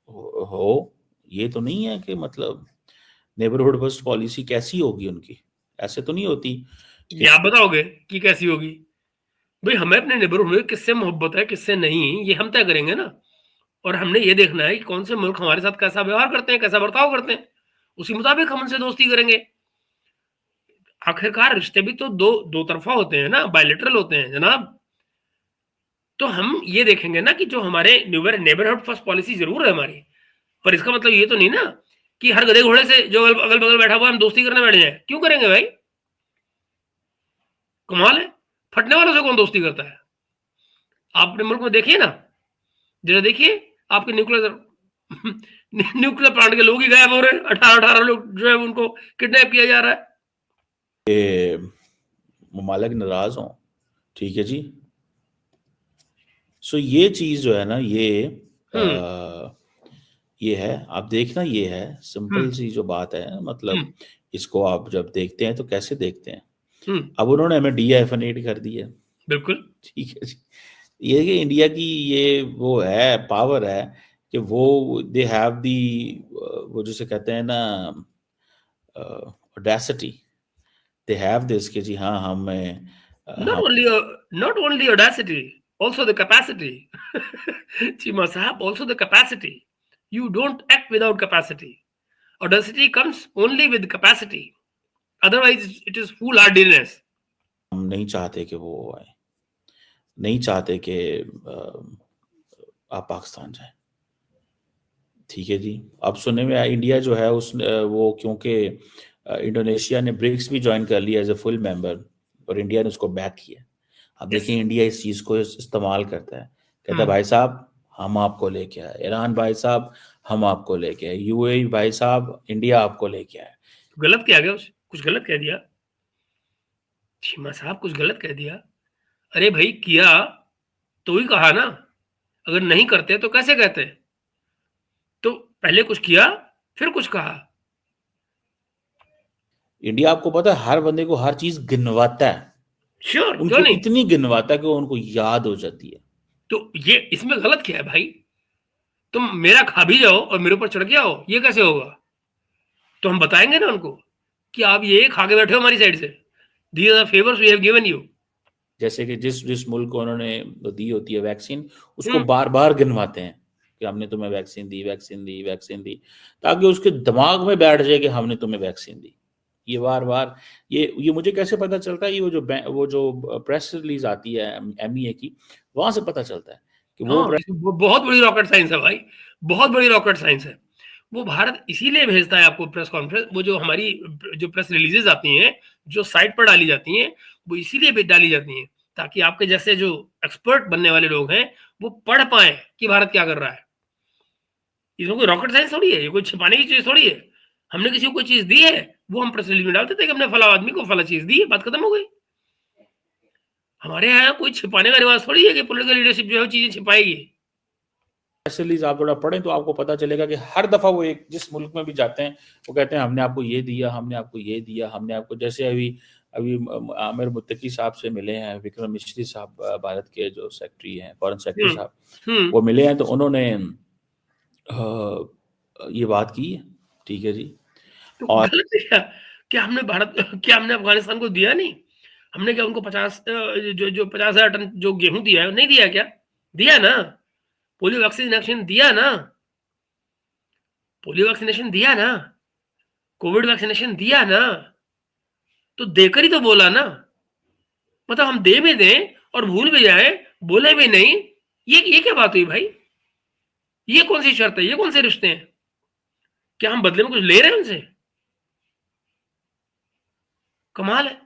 हो। ये तो नहीं है कि मतलब नेबरहुड फर्स्ट पॉलिसी कैसी होगी उनकी, ऐसे तो नहीं होती कि ये आप बताओगे कि कैसी होगी? भई हमें अपने नेबरहुड में किससे मोहब्बत है, किससे नहीं, ये हम तय करेंगे ना। और हमने ये देखना है कि कौन से मुल्क हमारे साथ कैसा व्यवहार करते हैं, कैसा बर्ताव करते हैं। उसी मुताबिक हम उनसे दोस्ती करेंगे। आखिरकार रिश्ते भी तो दो तरफ़ा होते हैं ना, बायलैटरल होते हैं जनाब। तो हम ये देखेंगे ना कि जो हमारे नेबरहुड फर्स्ट पॉलिसी ज़रूर है हमारी, पर इसका मतलब ये तो नहीं ना कि हर गधे घोड़े से जो अगल-बगल बैठा हुआ है हम दोस्ती करने बैठ जाएँ। क्यों करेंगे भाई? कमाल है! फटने वालों से कौन दोस्ती करता है? आप अपने मुल्क में देखिए ना, ज़रा देखिए आपके न्यूक्लियर न्यूक्लियर प्लांट के लोग ही गायब हो रहे हैं। 18-18 लोग जो है उनको किडनैप किया जा रहा है। ममालिक नाराज हों। ठीक है जी। सो ये चीज जो है ना हुँ, ये है, आप देखना, ये है हुँ, सिंपल सी जो बात है, हुँ, मतलब इसको आप जब देखते हैं तो कैसे देखते हैं। हुँ, अब उन्होंने हमें डीएफएनेट कर दिया। बिल्कुल। ठीक है जी। ये कि इंडिया की ये वो है, पावर है कि वो दे हैव दी, वो जिसे कहते हैं ना ऑडेसिटी, दे हैव दिस कि जी हाँ हमें Not हम only not only audacity, also the capacity. Chima Sahab, also the capacity. You don't act without capacity. Audacity comes only with capacity. Otherwise, it is foolhardiness. नहीं चाहते कि वो आए, नहीं चाहते कि आप पाकिस्तान जाएं। ठीक है जी। अब सुनने में आया इंडिया जो है उस वो, क्योंकि इंडोनेशिया ने ब्रिक्स भी ज्वाइन कर लिया एज ए फुल मेंबर, और इंडिया ने उसको बैक किया। अब देखिए Yes. इंडिया इस चीज़ को इस्तेमाल करता है, कहता है Hmm. भाई साहब हम आपको लेके आए, ईरान भाई साहब हम आपको लेके आए, यूएई भाई साहब इंडिया आपको लेके आए। गलत क्या गया कुछ गलत कह दिया? चीमा साहब कुछ गलत कह दिया? अरे भाई किया तो ही कहा ना। अगर नहीं करते तो कैसे कहते? तो पहले कुछ किया, फिर कुछ कहा। इंडिया आपको पता है हर बंदे को हर चीज़ गिनवाता है। श्योर, क्यों उनको नहीं। इतनी गिनवाता है कि वो उनको याद हो जाती है। तो ये इसमें गलत क्या है भाई? तुम मेरा खा भी जाओ और मेरे ऊपर चढ़ के आओ, ये कैसे होगा? तो हम बताएंगे ना उनको कि आप ये खा के बैठे हो हमारी साइड से, these are the favours we have given you. जैसे कि जिस जिस मुल्क को उन्होंने दी होती है वैक्सीन, उसको हम्म, बार बार गिनवाते हैं कि हमने तुम्हें वैक्सीन दी, वैक्सीन दी, वैक्सीन दी, ताकि उसके दिमाग में बैठ जाए कि हमने तुम्हें वैक्सीन दी। ये बार बार, ये मुझे कैसे पता चलता है? ये वो जो प्रेस रिलीज आती है एमईए की, वहां से पता चलता है कि वो हाँ, वो बहुत बड़ी रॉकेट साइंस है भाई, बहुत बड़ी रॉकेट साइंस है। वो भारत इसीलिए भेजता है आपको प्रेस कॉन्फ्रेंस, वो जो हमारी जो प्रेस रिलीजेस आती हैं, जो साइट पर डाली जाती हैं, वो इसीलिए भी डाली जाती हैं ताकि आपके जैसे जो एक्सपर्ट बनने वाले लोग हैं, वो पढ़ पाएं कि भारत क्या कर रहा है। इसमें कोई रॉकेट साइंस थोड़ी है, ये कोई छिपाने की चीज थोड़ी है। हमने किसी को कोई चीज दी है, वो हम प्रेस रिलीज में डाल देते हैं कि हमने फला आदमी को फला चीज दी है, बात खत्म हो गई। हमारे यहाँ कोई छिपाने का रिवाज थोड़ी है कि पॉलिटिकल लीडरशिप जो है चीजें छिपाएगी। प्रेस रिलीज आप थोड़ा पढ़ें तो आपको पता चलेगा कि हर दफा वो एक जिस मुल्क में भी जाते हैं, वो कहते हैं हमने आपको ये दिया, हमने आपको ये दिया, हमने आपको, जैसे अभी अभी आमिर मुत्तकी साहब से मिले हैं विक्रम मिश्री साहब, भारत के जो सेक्रेटरी हैं, फॉरेन सेक्रेटरी हम्म, साहब, हम्म। वो मिले हैं, तो उन्होंने ये बात की। ठीक है जी। तो और गलत है क्या? क्या हमने भारत क्या हमने अफगानिस्तान को दिया नहीं? हमने क्या उनको 50 जो 50,000 टन जो गेहूं दिया है नहीं दिया क्या? दिया ना। पोलियो वैक्सीनेशन दिया ना। पोलियो वैक्सीनेशन दिया ना। कोविड वैक्सीनेशन दिया ना। तो देकर ही तो बोला ना। मतलब हम दे भी दें और भूल भी जाए, बोले भी नहीं, ये क्या बात हुई भाई? ये कौन सी शर्त है? ये कौन से रिश्ते हैं? क्या हम बदले में कुछ ले रहे हैं उनसे? कमाल है।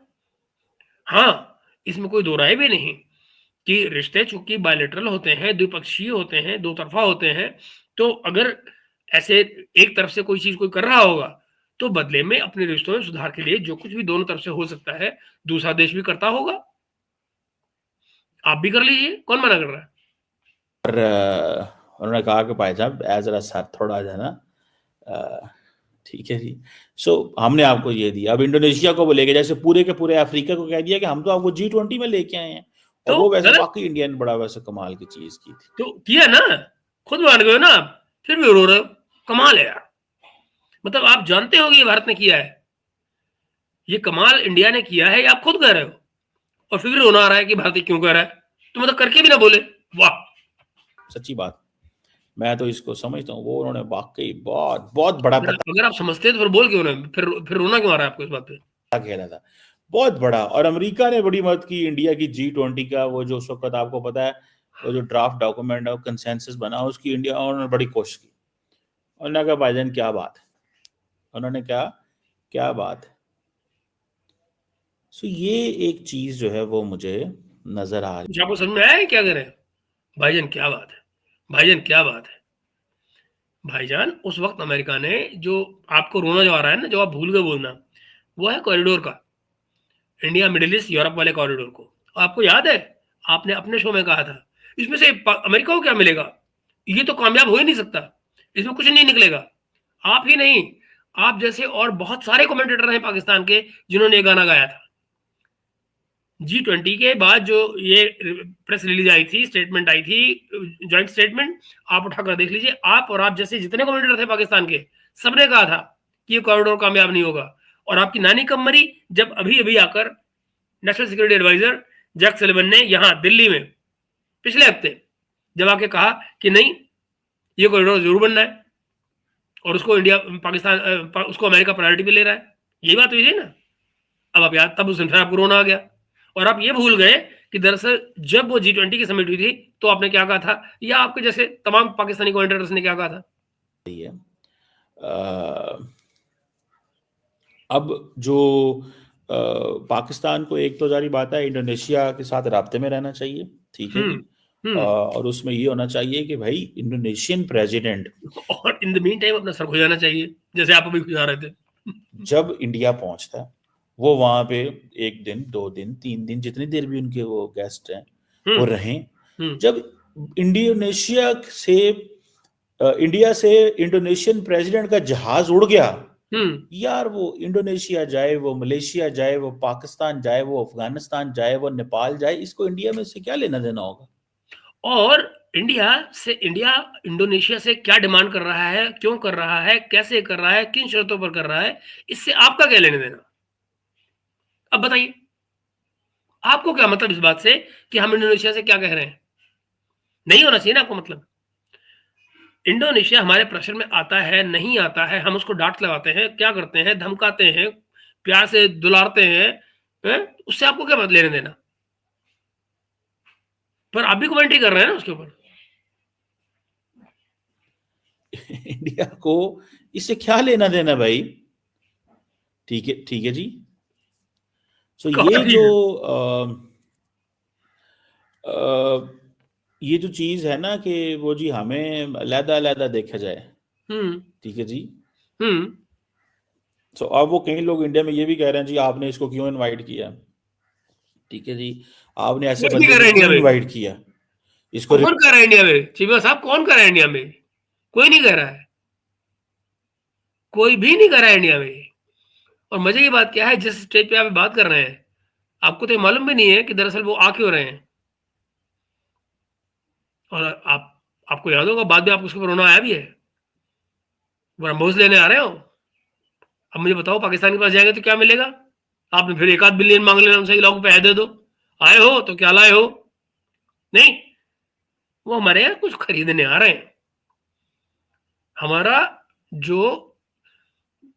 हाँ, इसमें कोई दो राय भी नहीं कि रिश्ते चूंकि बायलैटरल होते हैं, द्विपक्षीय होते हैं, दो तरफा होते हैं, तो अगर ऐसे एक तरफ से कोई चीज कोई कर रहा होगा, तो बदले में अपने रिश्तों में सुधार के लिए जो कुछ भी दोनों तरफ से हो सकता है, दूसरा देश भी करता होगा। आप भी कर लीजिए, कौन मना कर रहा है? उन्होंने कहा कि भाई साहब जरा सर थोड़ा जो है ना, ठीक है जी। सो हमने आपको ये दिया, अब इंडोनेशिया को बोलेगा, जैसे पूरे के पूरे अफ्रीका को कह दिया कि हम तो आपको G20 में लेके आए हैं। और तो वो वैसे गलत। वाकई इंडिया ने बड़ा वैसे कमाल की चीज की थी। तो किया ना, खुद मान गए हो ना आप, फिर भी रो रहे हो। कमाल है यार। मतलब आप जानते हो कि ये भारत ने किया है, ये कमाल इंडिया ने किया है, ये आप खुद कह रहे हो, और फिर भी रोना आ रहा है कि भारत क्यों कह रहा है। तो मतलब करके भी ना बोले, वाह। सच्ची बात, मैं तो इसको समझता हूँ, वो उन्होंने वाकई बहुत बहुत बड़ा अगर आप समझते हैं तो फिर बोल क्यों रहे? फिर रोना क्यों आ रहा है आपको इस बात पे? पता खेला था, बहुत बड़ा। और अमेरिका ने बड़ी मदद की इंडिया की G20 का, वो जो उस वक्त आपको पता है, वो जो ड्राफ्ट डॉक्यूमेंट है, कंसेंसस बना, उसकी इंडिया उन्होंने बड़ी कोशिश की। उन्होंने कहा भाईजान क्या बात है, उन्होंने कहा क्या बात है। सो ये एक चीज जो है वो मुझे नजर आ रही कुछ आपको समझ में आया है क्या करें? भाईजान क्या बात है, भाईजान क्या बात है। भाईजान उस वक्त अमेरिका ने जो आपको रोना जो आ रहा है ना, जो आप भूल गए बोलना, वो है कॉरिडोर का, इंडिया मिडिल ईस्ट यूरोप वाले कॉरिडोर को। आपको याद है आपने अपने शो में कहा था इसमें से अमेरिका को क्या मिलेगा, ये तो कामयाब हो ही नहीं सकता, इसमें कुछ नहीं निकलेगा। आप ही नहीं, आप जैसे और बहुत सारे कमेंटेटर हैं पाकिस्तान के जिन्होंने ये गाना गाया था। G20 के बाद जो ये प्रेस रिलीज आई थी, स्टेटमेंट आई थी, ज्वाइंट स्टेटमेंट, आप उठाकर देख लीजिए। आप और आप जैसे जितने कमेंटेटर थे पाकिस्तान के, सबने कहा था कि ये कॉरिडोर कामयाब नहीं होगा। और आपकी नानी कब मरी? जब अभी अभी आकर National Security Advisor Jake Sullivan ने यहाँ दिल्ली में पिछले हफ्ते जब आके कहा कि नहीं, ये कॉरिडोर जरूर बनना है, और उसको इंडिया पाकिस्तान उसको अमेरिका प्रायोरिटी पे ले रहा है। यही बात हुई थी ना। अब आप याद, तब उस दिन फिर आपको रोना आ गया, और आप ये भूल गए कि दरअसल जब वो G20 की समिट हुई थी तो आपने क्या कहा था, या आपके जैसे तमाम पाकिस्तानी कमेंटेटर्स ने क्या कहा था। है। अब जो पाकिस्तान को, एक तो जारी बात है, इंडोनेशिया के साथ राब्ते में रहना चाहिए, ठीक है जी। और उसमें ये होना चाहिए कि भाई इंडोनेशियन प्रेसिडेंट, और इन द मीन टाइम अपना सर खुजाना चाहिए, जैसे आप अभी खुजा रहे थे। जब इंडिया पहुंचता है, वो वहां पे 1 दिन 2 दिन 3 दिन जितनी देर भी उनके वो गेस्ट हैं वो रहें। जब इंडोनेशिया से इंडिया से इंडोनेशियन प्रेसिडेंट का जहाज उड़ गया, यार वो इंडोनेशिया जाए, वो मलेशिया जाए, वो पाकिस्तान जाए, वो अफगानिस्तान जाए, वो नेपाल जाए, इसको इंडिया में से क्या लेना देना होगा? और इंडिया इंडोनेशिया से क्या डिमांड कर रहा है, क्यों कर रहा है, कैसे कर रहा है, किन शर्तों पर कर रहा है, इससे आपका क्या लेने देना? अब बताइए, आपको क्या मतलब इस बात से कि हम इंडोनेशिया से क्या कह रहे हैं? नहीं होना चाहिए ना आपको मतलब। इंडोनेशिया हमारे प्रेशर में आता है, नहीं आता है, हम उसको डांट लगाते हैं, क्या करते हैं, धमकाते हैं, प्यार से दुलारते हैं? उससे आपको क्या मतलब लेने देना? पर आप भी कमेंट्री कर रहे हैं ना उसके ऊपर। इंडिया को इससे क्या लेना देना भाई? ठीक है जी। सो कहा ठीक है। ये जो चीज है ना कि वो जी हमें अलहदा अलहदा देखा जाए, हम्म। ठीक है जी। हम्म। सो अब वो कई लोग इंडिया में ये भी कह रहे हैं जी आपने इसको क्यों इनवाइट किया, ठीक है जी, आपने ऐसे कोई नहीं बंदे कर को रहा है इंडिया क्यों में। इनवाइट किया इसको। कौन कर रहा है इंडिया में? चिबिया साहब कौन कर रहा है इंडिया में? कोई नहीं कर रहा है, कोई भी नहीं कर रहा है इंडिया में। और मजे की बात क्या है, जिस स्टेज पे आप बात कर रहे हैं, आपको तो ये मालूम भी नहीं है कि दरअसल वो आ क्यों रहे हैं। और आपको याद होगा बाद में आपको उसके ऊपर रोना आया भी है। ब्रह्मोस लेने आ रहे हो, अब मुझे बताओ पाकिस्तान के पास जाएंगे तो क्या मिलेगा? आपने फिर 1 आध बिलियन मांग लेना उनसे, लाख पैसे दे दो। आए हो तो क्या लाए हो? नहीं, वो हमारे यहाँ कुछ खरीदने आ रहे हैं। हमारा जो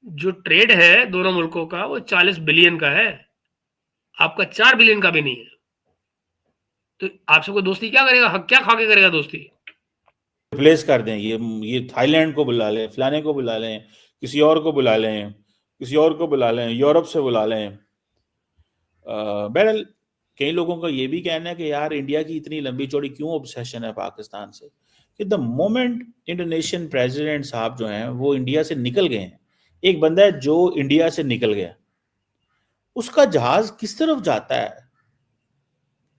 जो ट्रेड है दोनों मुल्कों का, वो 40 बिलियन का है, आपका 4 बिलियन का भी नहीं है। तो आपसे कोई दोस्ती क्या करेगा? क्या खा के करेगा दोस्ती? रिप्लेस कर दें, ये थाईलैंड को बुला लें, फलाने को बुला लें, किसी और को बुला लें, किसी और को बुला लें, यूरोप से बुला लें। बहरहाल कई लोगों का ये भी कहना है कि यार इंडिया की इतनी लंबी चौड़ी क्यों ऑब्सेशन है पाकिस्तान से, कि द मोमेंट इंडोनेशियन प्रेसिडेंट साहब जो हैं वो इंडिया से निकल गए हैं, एक बंदा है जो इंडिया से निकल गया, उसका जहाज किस तरफ जाता है?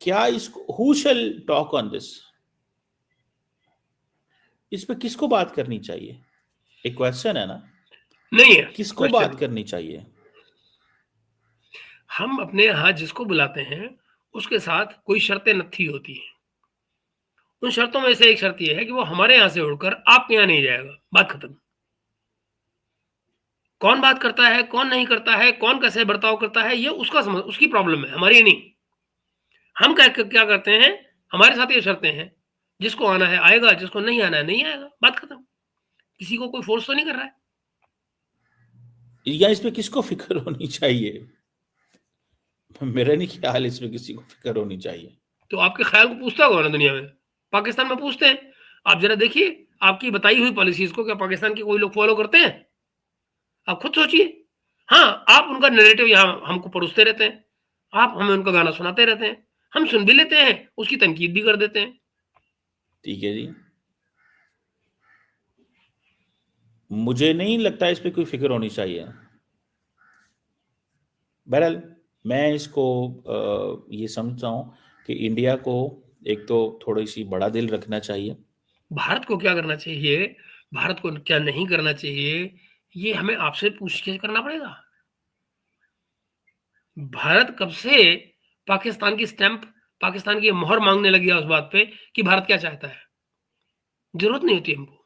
क्या इसको who shell talk on this? इस पे किसको बात करनी चाहिए? एक क्वेश्चन है ना, नहीं है किसको क्वेश्चन। बात करनी चाहिए? हम अपने यहाँ जिसको बुलाते हैं उसके साथ कोई शर्तें नथी होती हैं। उन शर्तों में से एक शर्त यह है कि वो हमारे यहाँ से उड़कर आपके यहाँ नहीं जाएगा, बात खत्म। कौन बात करता है, कौन नहीं करता है, कौन कैसे बर्ताव करता है, ये उसकी प्रॉब्लम है, हमारी नहीं। हम क्या करते हैं, हमारे साथ ये शर्तें हैं, जिसको आना है आएगा, जिसको नहीं आना है नहीं आएगा, बात खत्म। किसी को कोई फोर्स तो नहीं कर रहा है। या इस पे किसको फिक्र होनी चाहिए? मेरा नहीं ख्याल इसमें किसी को फिक्र होनी चाहिए। तो आपके ख्याल को पूछता होगा ना दुनिया में? पाकिस्तान में पूछते हैं। आप जरा देखिए आपकी बताई हुई पॉलिसीज को क्या पाकिस्तान के कोई लोग फॉलो करते हैं? आप खुद सोचिए। हाँ, आप उनका नैरेटिव यहाँ हमको परोसते रहते हैं, आप हमें उनका गाना सुनाते रहते हैं, हम सुन भी लेते हैं, उसकी तनकीद भी कर देते हैं। ठीक है जी, मुझे नहीं लगता इस पे कोई फिक्र होनी चाहिए। बहरहाल मैं इसको ये समझता हूँ कि इंडिया को एक तो थोड़ी सी बड़ा दिल रखना चाहिए। भारत को क्या करना चाहिए, भारत को क्या नहीं करना चाहिए, ये हमें आपसे पूछ के करना पड़ेगा। भारत कब से पाकिस्तान की स्टैंप, पाकिस्तान की मोहर मांगने लग गया उस बात पे कि भारत क्या चाहता है? जरूरत नहीं होती हमको।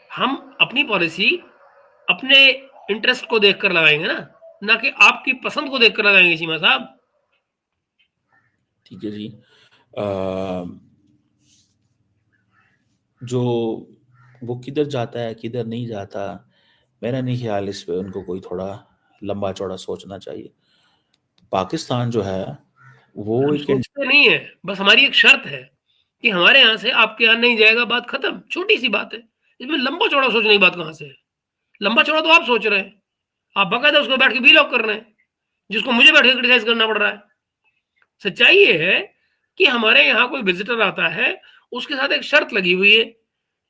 हम अपनी पॉलिसी अपने इंटरेस्ट को देखकर लगाएंगे ना कि आपकी पसंद को देखकर लगाएंगे सीमा साहब। ठीक है जी। जो वो किधर जाता है किधर नहीं जाता, मेरा नहीं ख्याल इस पे उनको कोई थोड़ा लंबा चौड़ा सोचना चाहिए। पाकिस्तान जो है वो हम एक सोचते नहीं है, बस हमारी एक शर्त है कि हमारे यहाँ से आपके यहाँ नहीं जाएगा, बात खत्म। छोटी सी बात है, इसमें लंबा चौड़ा सोचने की बात कहाँ से है? लंबा चौड़ा तो आप सोच रहे हैं, आप बाकायदा उसको बैठ के वीलॉग कर रहे हैं, जिसको मुझे बैठ के क्रिटिसाइज करना पड़ रहा है। सच्चाई ये है कि हमारे यहाँ कोई विजिटर आता है, उसके साथ एक शर्त लगी हुई है।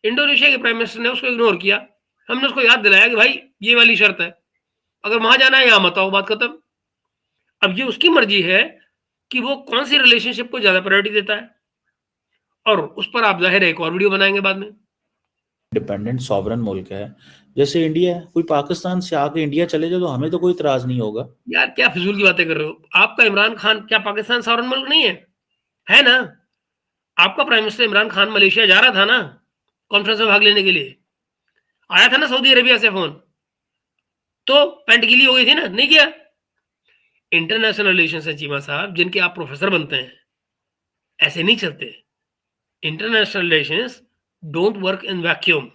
इंडोनेशिया के प्राइम मिनिस्टर ने उसको इग्नोर किया, हमने उसको याद दिलाया कि भाई ये वाली शर्त है, अगर वहां जाना है यहाँ मत आओ, बात खत्म। अब ये उसकी मर्जी है कि वो कौन सी रिलेशनशिप को ज्यादा प्रायोरिटी देता है, और उस पर आप जाहिर है एक और वीडियो बनाएंगे बाद में। इंडिपेंडेंट सॉवरन मुल्क है जैसे इंडिया है, कोई पाकिस्तान से आके इंडिया चले जाए तो हमें तो कोई इतराज नहीं होगा। यार क्या फिजूल की बातें कर रहे हो? आपका इमरान खान क्या पाकिस्तान सॉवरेन मुल्क नहीं है? है ना? आपका prime minister Imran Khan Malaysia जा रहा था ना कॉन्फ्रेंस में भाग लेने के लिए, आया था ना सऊदी अरेबिया से फोन, तो पैंट गीली हो गई थी ना, नहीं किया? इंटरनेशनल रिलेशन है चीमा साहब, जिनके आप प्रोफेसर बनते हैं, ऐसे नहीं चलते। International relations don't work in vacuum,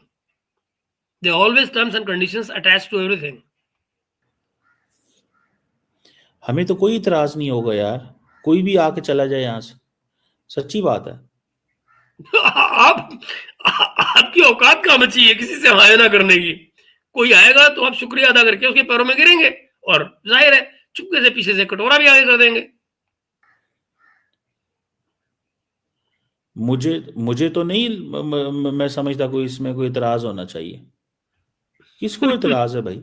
they always terms and conditions attached to everything. हमें तो कोई इतराज नहीं होगा यार, कोई भी आके चला जाए यहाँ से, सच्ची बात है। आप आपकी औकात कहाँ बची है किसी से हाय ना करने की? कोई आएगा तो आप शुक्रिया अदा करके उसके पैरों में गिरेंगे, और जाहिर है चुपके से पीछे से कटोरा भी आगे कर देंगे। मुझे तो नहीं मैं समझता कोई इसमें कोई इतराज होना चाहिए। किसको इतराज है भाई?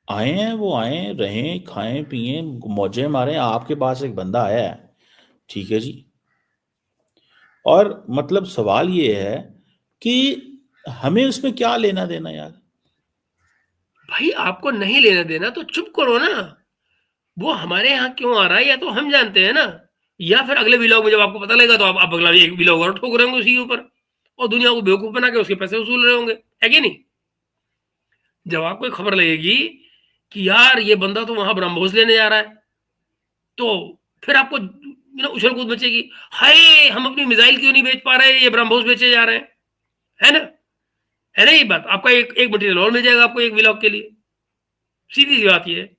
आए हैं, वो आए, रहें, खाएं पिएं, मौजें मारें। आपके पास एक बंदा आया है, ठीक है जी, और मतलब सवाल ये है कि हमें उसमें क्या लेना देना यार? भाई आपको नहीं लेना देना तो चुप करो ना। वो हमारे यहाँ क्यों आ रहा है या तो हम जानते हैं ना, या फिर अगले व्लॉग में जब आपको पता लगेगा तो आप अगला एक व्लॉग और ठोक रहे होंगे उसी के ऊपर, और दुनिया को बेवकूफ बना के उसके पैसे वसूल रहे होंगे, है कि नहीं? जब आपको एक खबर लगेगी कि यार ये बंदा तो वहां ब्रह्मोस लेने जा रहा है, तो फिर आपको उछल कूद मचेगी, हाय हम अपनी मिसाइल क्यों नहीं बेच पा रहे, ये ब्रह्मोस बेचे जा रहे हैं। है ना? है ना? ये बात आपका एक मटेरियल और मिल जाएगा आपको एक व्लॉग के लिए, सीधी सी बात ये है।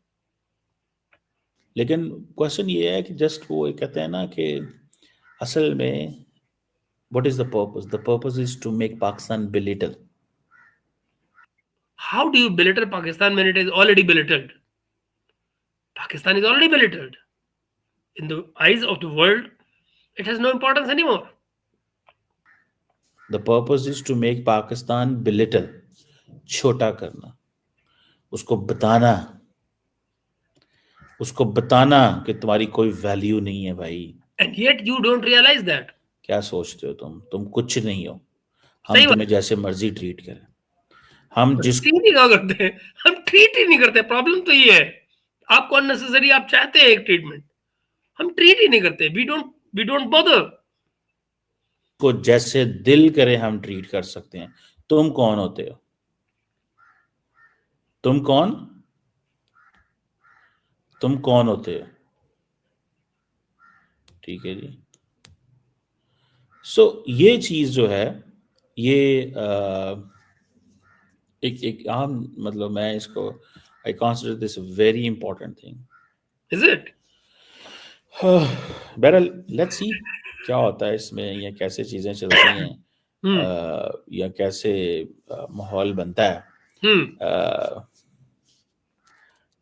लेकिन क्वेश्चन ये है कि जस्ट वो कहते हैं ना कि असल में what is the purpose? The purpose is to make Pakistan belittle. How do you belittle Pakistan when it is already belittled? Pakistan is already belittled. In the eyes of the world, it has no importance anymore. The purpose is to make Pakistan belittle, छोटा करना, उसको बताना, उसको बताना कि तुम्हारी कोई value नहीं है भाई। And yet you don't realize that. क्या सोचते हो तुम कुछ नहीं हो, हम सही बात। तुम्हें जैसे मर्जी ट्रीट करें, हम जिस ट्रीट ही कहाँ करते हैं? हम ट्रीट ही नहीं करते, प्रॉब्लम तो ये है। आपको अननेसेसरी आप चाहते हैं एक ट्रीटमेंट, हम ट्रीट ही नहीं करते। We don't bother. को जैसे दिल करे हम ट्रीट कर सकते हैं। तुम कौन होते हो? तुम कौन होते हो? ठीक है जी। सो ये चीज जो है, ये एक आम, मतलब मैं इसको I consider this very important thing. Is it? बहरहाल लेट्स सी क्या होता है इसमें, या कैसे चीजें चलती हैं, या कैसे माहौल बनता है।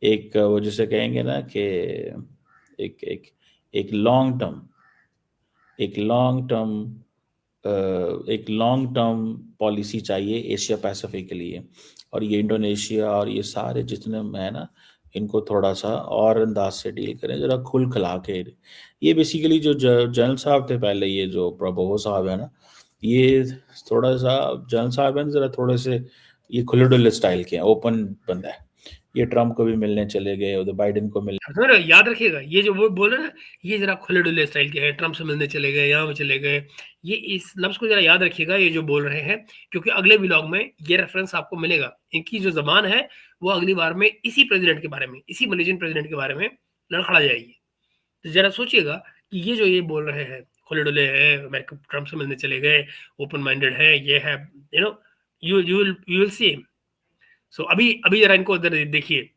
एक वो जिसे कहेंगे ना कि एक एक एक लॉन्ग टर्म एक लॉन्ग टर्म पॉलिसी चाहिए एशिया पैसिफिक के लिए। और ये इंडोनेशिया और ये सारे जितने है ना, इनको थोड़ा सा और अंदाज से डील करें, जरा खुल खिला के। ये बेसिकली जो जनरल साहब थे पहले, ये जो प्रभो साहब है ना, ये थोड़ा सा जनरल साहब है जरा थोड़े से ये खुले डुल्ले स्टाइल के हैं, ओपन बंदा है। ये ट्रम्प को भी मिलने चले गए, उधर बाइडेन को मिलने। याद रखिएगा ये जो वो बोले ना, ये जरा खुले डुले स्टाइल के हैं, ट्रम्प से मिलने चले गए, यहाँ पे चले गए, ये इस लफ्ज को जरा याद रखिएगा ये जो बोल रहे हैं, क्योंकि अगले व्लॉग में ये रेफरेंस आपको मिलेगा। इनकी जो जबान है वो अगली बार में इसी प्रेसिडेंट के बारे में, इसी मलेशियन प्रेसिडेंट के बारे में लड़खड़ा जाएगी। तो जरा सोचिएगा कि ये जो ये बोल रहे हैं खुले डुले है, अमेरिका ट्रम्प से मिलने चले गए, ओपन माइंडेड है, ये है, यू विल सी। सो अभी जरा इनको उधर देखिए,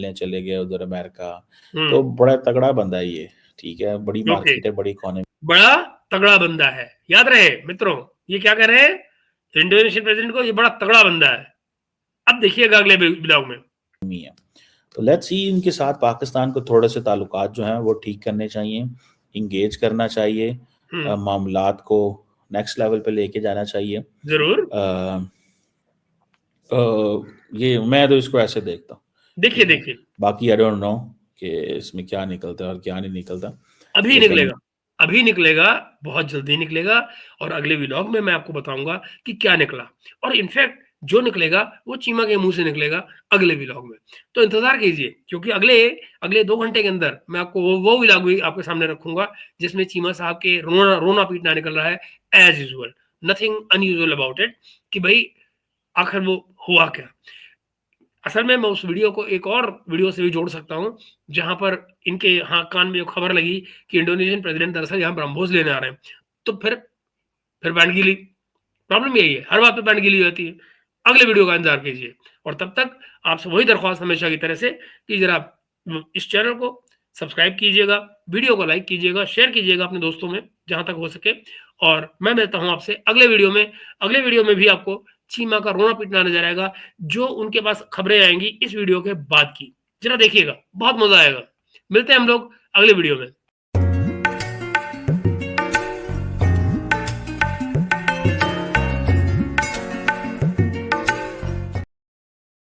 चले गए उधर अमेरिका, तो बड़ा तगड़ा बंदा है ये, ठीक है, बड़ी मार्केट है, बड़ी इकोनॉमी, बड़ा तगड़ा बंदा है। याद रहे मित्रों, ये क्या कह रहे हैं इंडोनेशियन प्रेसिडेंट को, ये बड़ा तगड़ा बंदा है। अब देखिएगा अगले ब्लॉग में है। तो लेट्स सी, इनके साथ पाकिस्तान को थोड़े से ताल्लुकात जो हैं वो ठीक करने चाहिए, इंगेज करना चाहिए, मामलात को नेक्स्ट लेवल पे लेके जाना चाहिए जरूर। ये मैं तो इसको ऐसे देखता हूँ। देखिए बाकी आई डोंट नो कि इसमें क्या निकलता है और क्या नहीं निकलता। अभी निकलेगा, बहुत जल्दी निकलेगा, और अगले व्लॉग में मैं आपको बताऊंगा कि क्या निकला। और इनफैक्ट जो निकलेगा वो चीमा के मुंह से निकलेगा अगले व्लॉग में। तो इंतजार कीजिए, क्योंकि अगले अगले 2 घंटे के अंदर मैं आपको वो व्लॉग भी आपके सामने रखूंगा जिसमें चीमा साहब के रोना रोना पीटना निकल रहा है as usual, nothing unusual about it, कि भाई आखिर वो हुआ क्या। असल में मैं उस वीडियो को एक और वीडियो से भी जोड़ सकता हूँ, जहां पर इनके यहाँ कान में खबर लगी कि इंडोनेशियन प्रेसिडेंट दरअसल यहाँ ब्रह्मोस लेने आ रहे हैं। तो फिर बैंड गिली। प्रॉब्लम यही है, हर बात पे बैंड गिली होती है। अगले वीडियो का इंतजार कीजिए, और तब तक आपसे वही दरख्वास्त हमेशा की तरह से कि जरा इस चैनल को सब्सक्राइब कीजिएगा, वीडियो को लाइक कीजिएगा, शेयर कीजिएगा अपने दोस्तों में जहां तक हो सके। और मैं मिलता हूं आपसे अगले वीडियो में। अगले वीडियो में भी आपको चीमा का रोना पीटना नजर आएगा, जो उनके पास खबरें आएंगी इस वीडियो के बाद की। जरा देखिएगा, बहुत मजा आएगा। मिलते हैं हम लोग अगले वीडियो में।